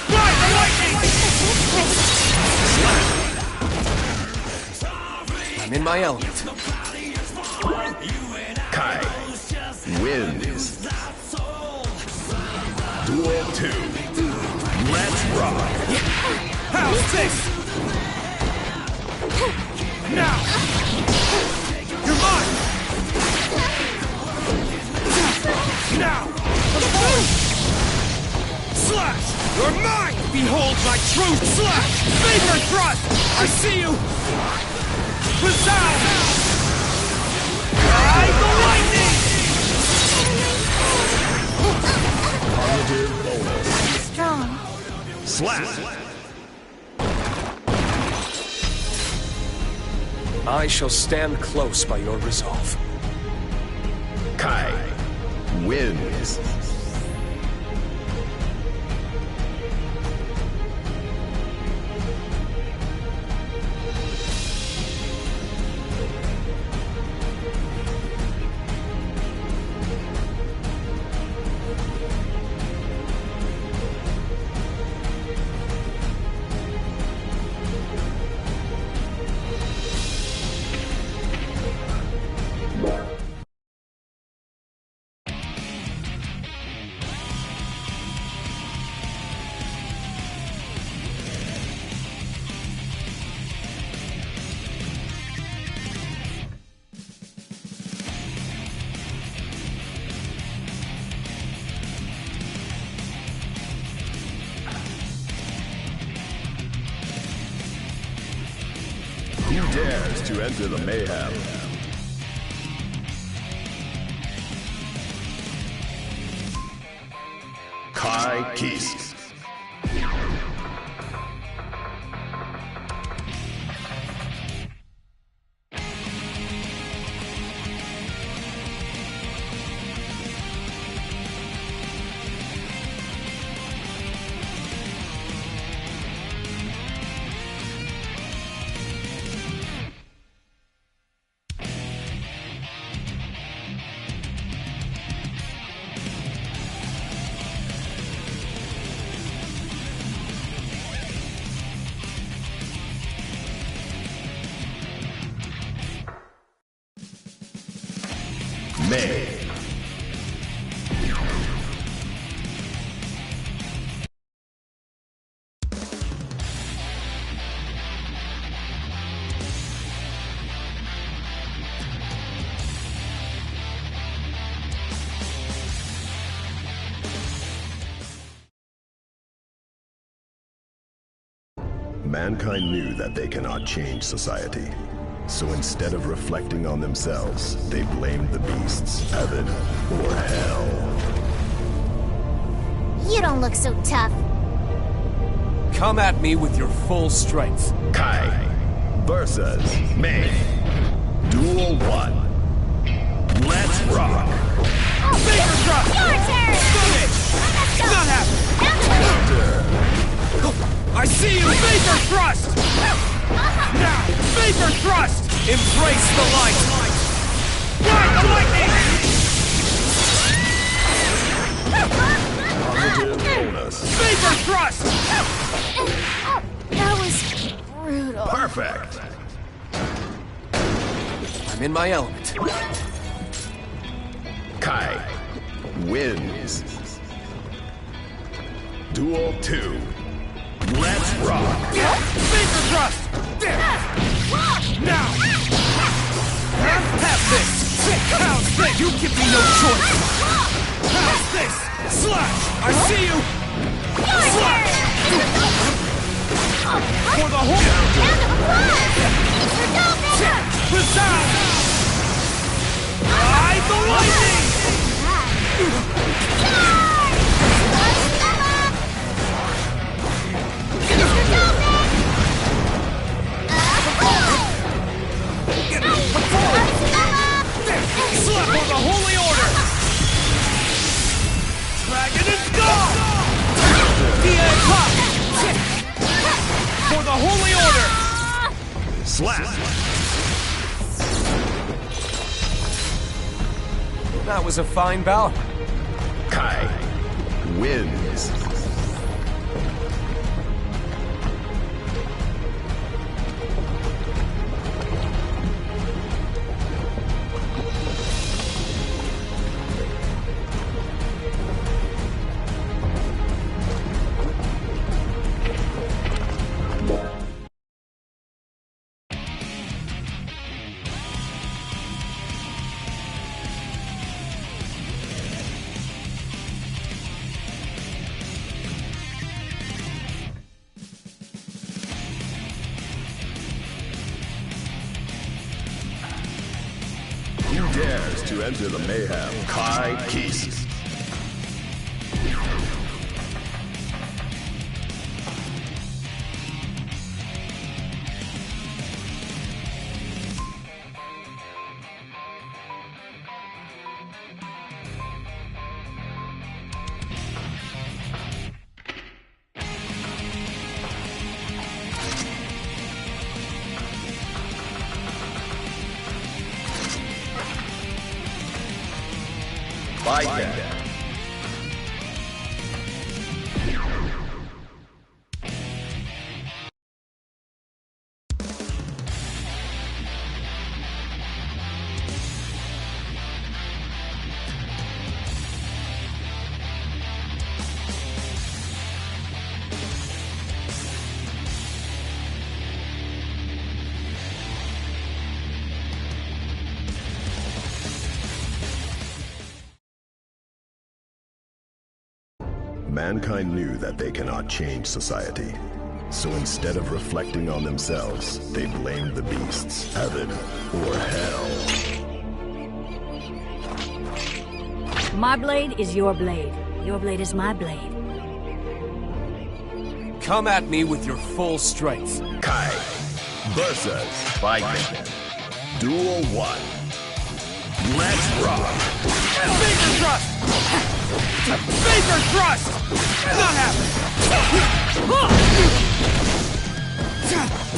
Ride the lightning! I'm in my element. Kai wins. Duel 2. Let's rock! How's this? Now! You're mine! Now! Slash! You're mine! Behold my true slash! Vapor Thrust! I see you! Resound! Ride the lightning! Positive bonus. Strong. Slap! I shall stand close by your resolve. Kai wins. Who dares to enter the mayhem? Kai Kisk. May. Mankind knew that they cannot change society. So instead of reflecting on themselves, they blamed the beasts, heaven or hell. You don't look so tough. Come at me with your full strength. Kai versus May. Duel 1. Let's rock. Finger thrust! Your turn! Not happening! I see you! Vapor thrust! Now! Vapor thrust! Embrace the light! Ride the lightning! Positive bonus. Vapor thrust! That was brutal. Perfect. I'm in my element. Kai wins. Duel 2. Let's rock! Vapor thrust! Now! Have this! How's this? You give me no choice! How's this? Slash! I see you! Slash! For the whole... Resound! Ride the lightning! Slap on the Holy Order! Dragon and God! DA Pop! For the Holy Order! Slap! That was a fine bout. Kai wins. Who dares to enter the mayhem? Kai Kisk. Bye. Mankind knew that they cannot change society. So instead of reflecting on themselves, they blamed the beasts, heaven, or hell. My blade is your blade. Your blade is my blade. Come at me with your full strength. Kai versus Viking. Duel 1. Let's rock! Finger thrust! Finger thrust! Not happening!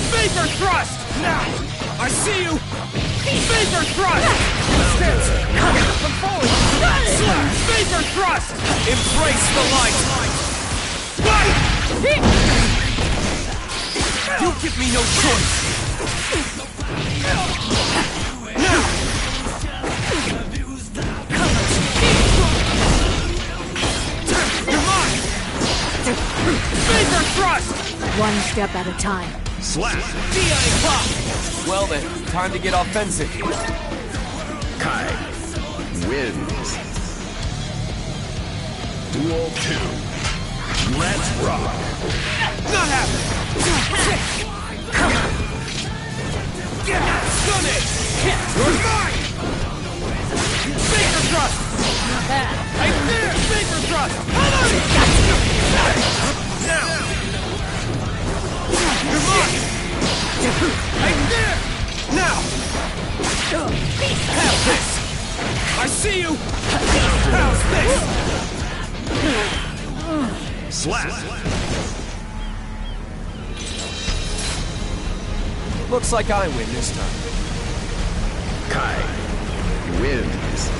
Finger thrust! Now! I see you! Finger thrust! Stance! Come forward! Slash! Finger thrust! Embrace the light! You give me no choice! Now! You're mine! Finger thrust! One step at a time. Slap! Well then, time to get offensive. Kai wins. Duel 2. Let's rock! Not happening! Stunning! You're mine! Finger thrust! Not bad. Right there! Finger thrust! Now! You're mine! Right there! Now! Have this! I see you! How's this? Slap! Looks like I win this time. Kai wins.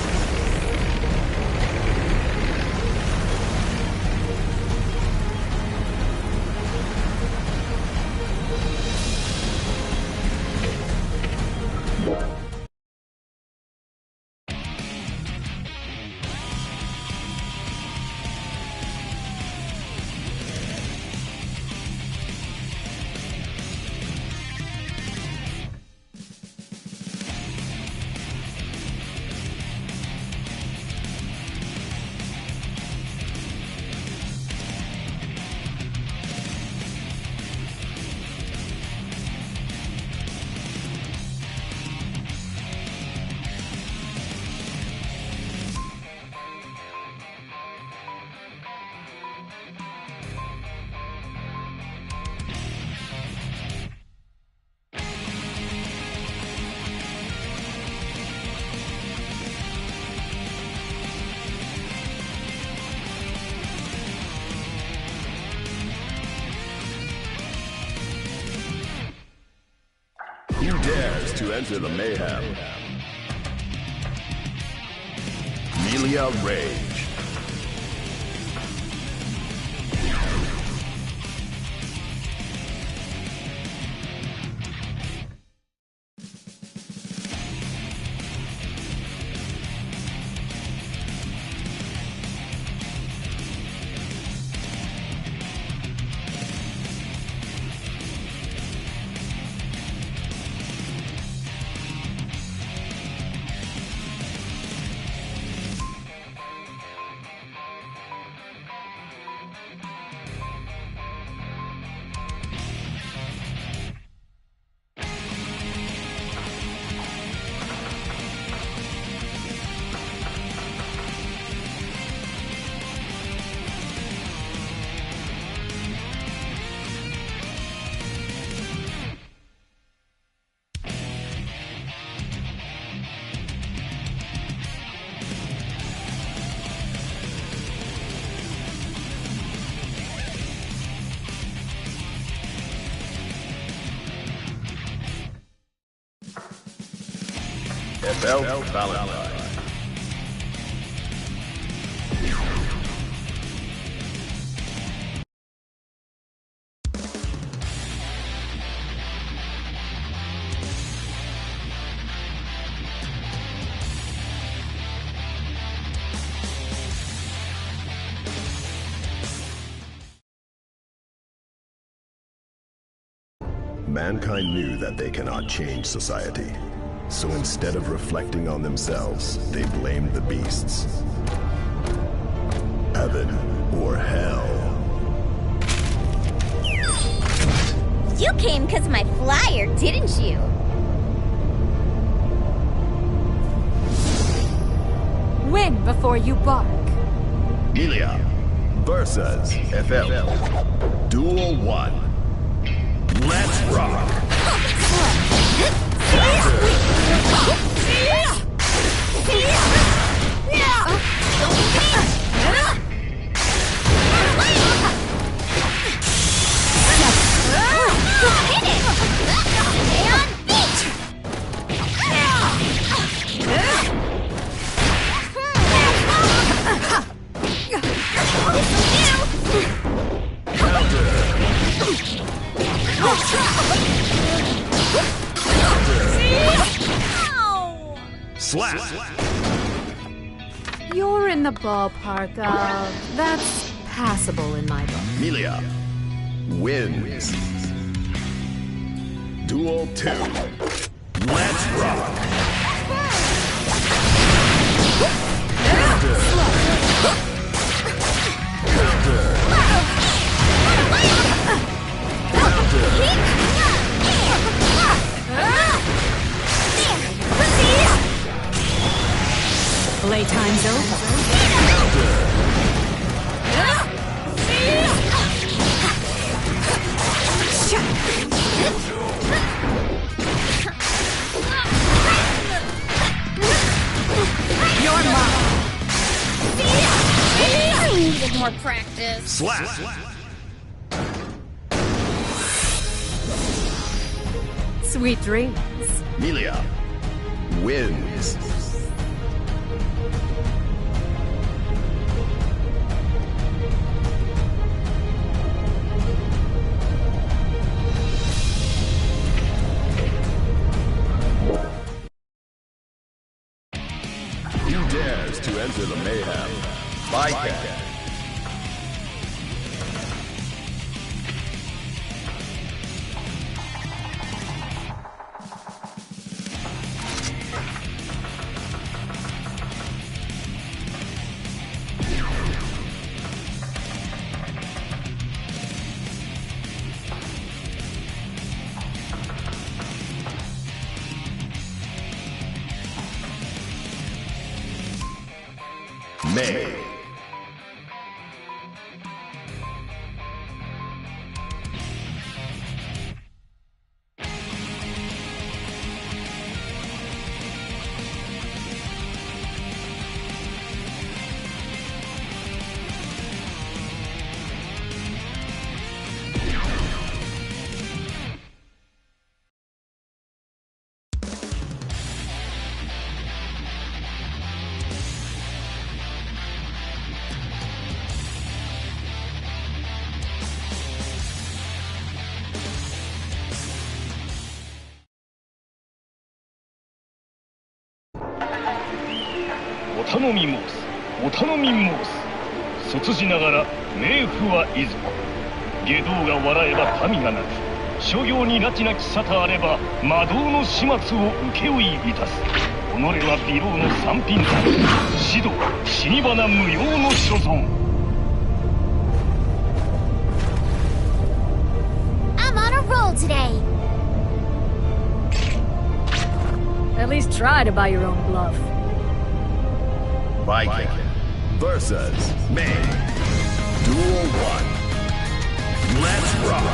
Who dares to enter the mayhem? Melia Rage. FL Valentine. Mankind knew that they cannot change society. So instead of reflecting on themselves, they blamed the beasts. Heaven or hell. You came because of my flyer, didn't you? Win before you bark. Melia versus FL. Duel 1. Let's rock. Slap. You're in the ballpark of... That's passable in my book. Melia wins. Duel 2. Let's rock. Playtime's over. You're mine. I needed more practice. Slap. Sweet dreams. Melia wins. Who dares to enter the mayhem? Bycat. May.お頼み申す。お頼み申す。卒じながら冥府はいずこ。外道が笑えば民が泣く。諸行に拉致なき沙汰あれば魔道の始末を請負いいたす。己は微老の三品座。指導死に花無用の所存。I'm on a roll today. At least try to buy your own bluff. Viking versus May. Duel 1. Let's rock.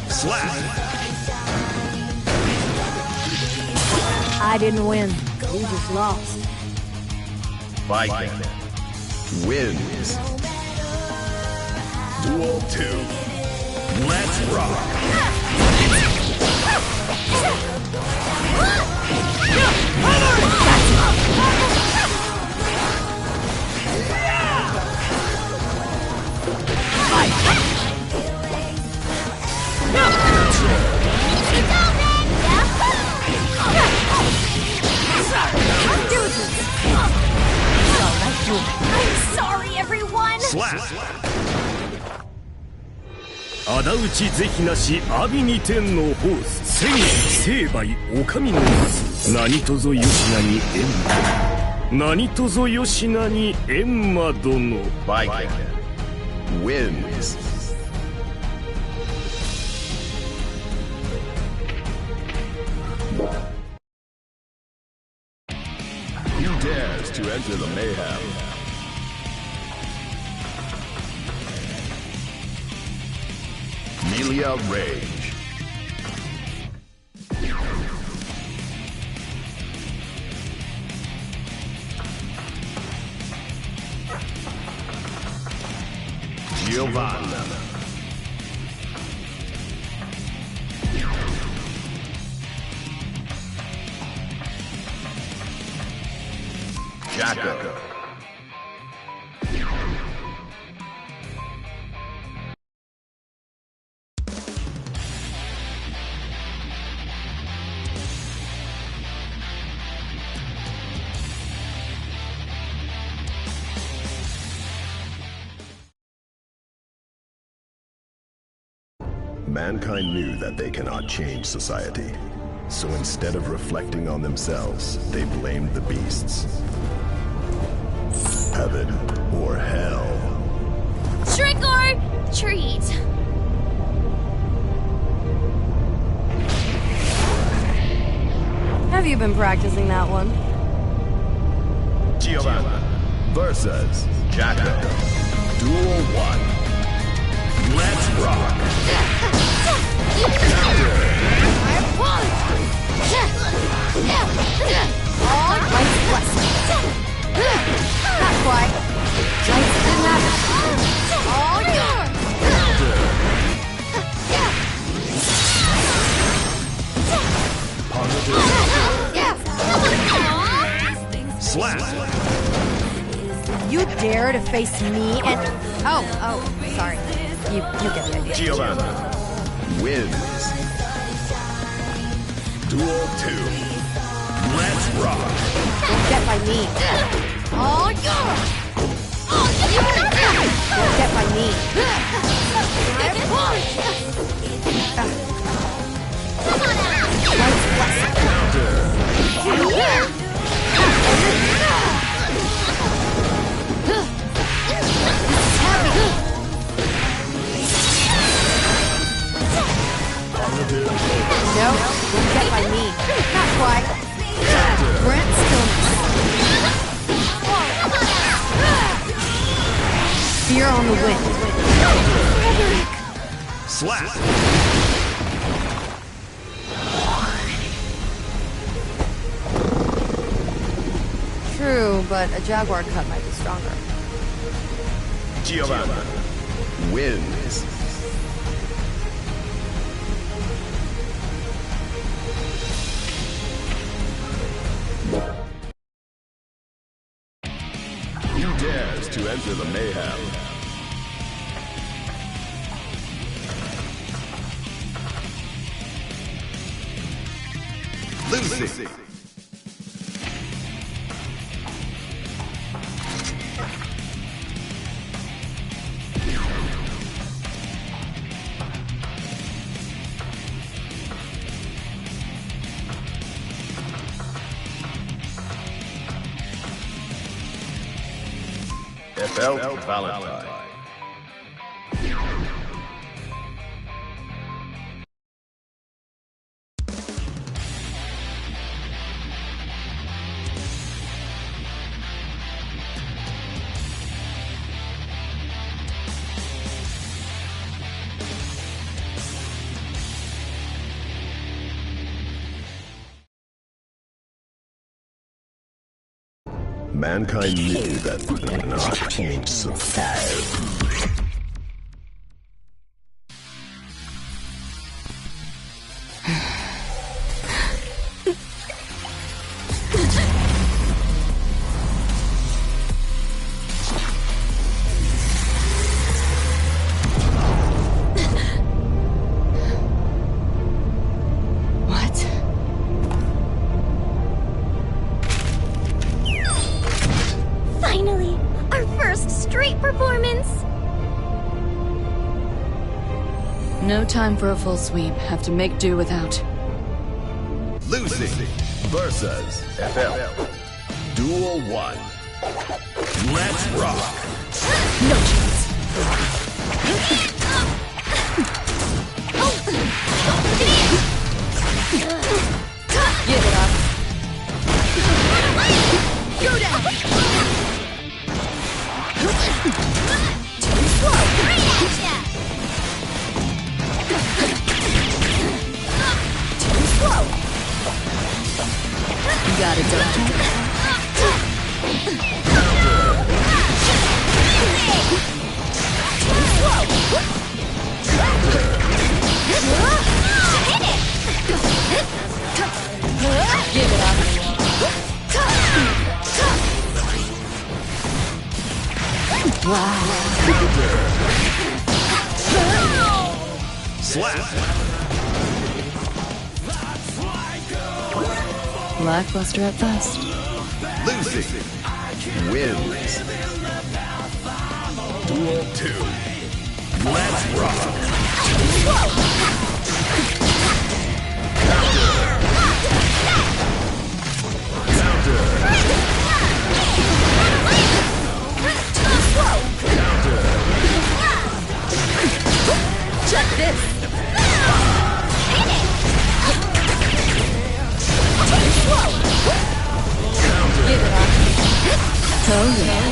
Slap. I didn't win. You just lost. Viking wins. Duel 2. Let's rock. through. I'm sorry, everyone! Slap! 仇討ち是非なし阿鼻二天のホース千成敗お上の何とぞよしなに閻魔何とぞよしなに閻魔殿 Viking wins. Who dares to enter the mayhem? Melia Rage. Giovanna. Jacko. Mankind knew that they cannot change society. So instead of reflecting on themselves, they blamed the beasts. Heaven or hell. Trick or treat. Have you been practicing that one? Giovanna versus Jacko. Duel 1. Let's rock! All Light's blessing. Not quite. Lights didn't have it. All yours. Slap! You dare to face me and... Oh, sorry. You get the idea. Giovanna wins. Duel 2. Let's rock! Don't get by me. All yours. Don't get by me. Light's blessing. No, don't get by me. Not quite. Brent stillness. Fear on the wind. Slap! True, but a jaguar cut might be stronger. Giovanna wins. Who dares to enter the mayhem? Lucy. FL Valentine. Mankind knew that they could not change society. Finally! No time for a full sweep. Have to make do without. Lucy versus FL. Duel 1. Let's rock. No chance. Give it up. Go down. Too slow. Right at ya. Too slow. You got it, don't you? Too slow. Give it up. Wow. Slap. Lackluster at best. Lucy wins. Duel 2. Let's rock. Check this. Give it up. Oh yeah.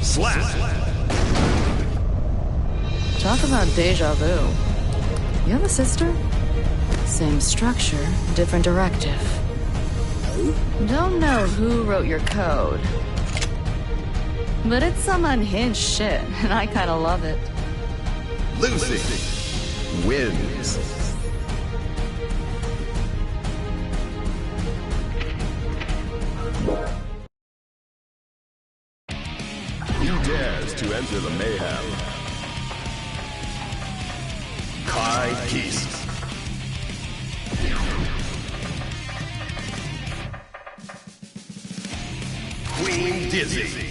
Slap. Talk about deja vu. You have a sister? Same structure, different directive. Don't know who wrote your code. But it's some unhinged shit, and I kinda love it. Lucy wins. Who dares to enter the mayhem? Kai Keist. Queen Dizzy.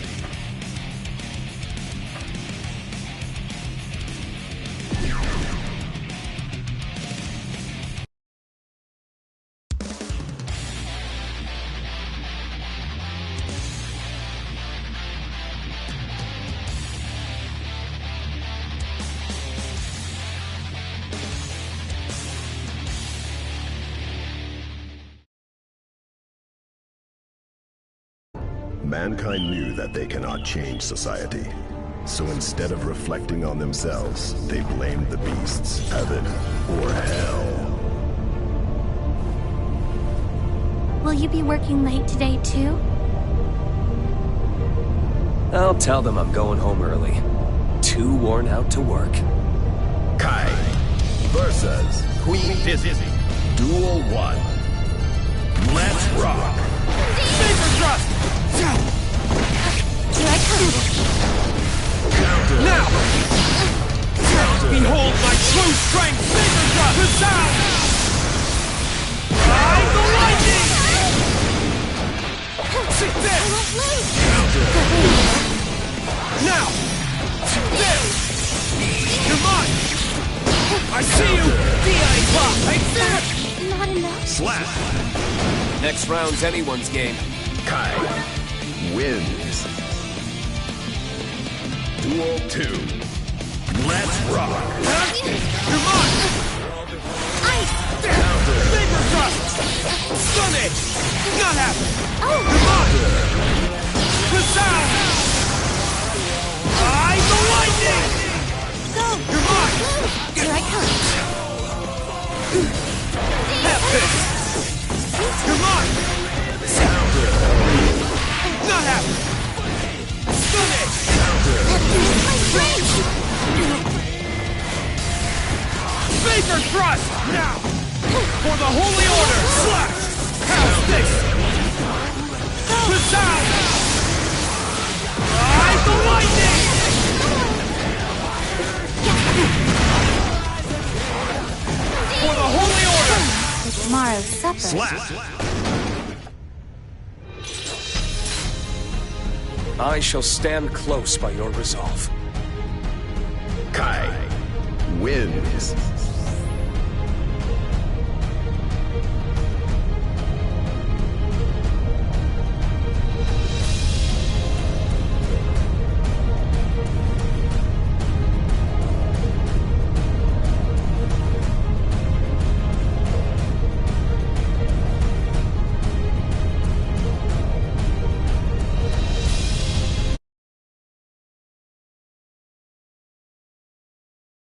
Mankind knew that they cannot change society. So instead of reflecting on themselves, they blamed the beasts, heaven or hell. Will you be working late today, too? I'll tell them I'm going home early. Too worn out to work. Kai versus Queen Dizzy. Duel 1. Let's rock. Saber thrust! Here I come. Now! Behold my true strength! Saber thrust! Resound! Ride the lightning! Sit there! Now! There! You're mine! I see you! Not enough. Slap. Next round's anyone's game. Kai wins. Duel 2. Let's rock. You're mine! Ice! Saber thrust! Stun it! Not happening! Oh! You're mine! Resound! Ride the lightning! Go! You're mine! Here I come. Have this! You're mine! Not happening! Stun it! My strength! Vapor thrust! Now! For the Holy Order! Slash! How's this? Resound! Ride the lightning! For the Holy Order! tomorrow's supper. I shall stand close by your resolve. Kai wins.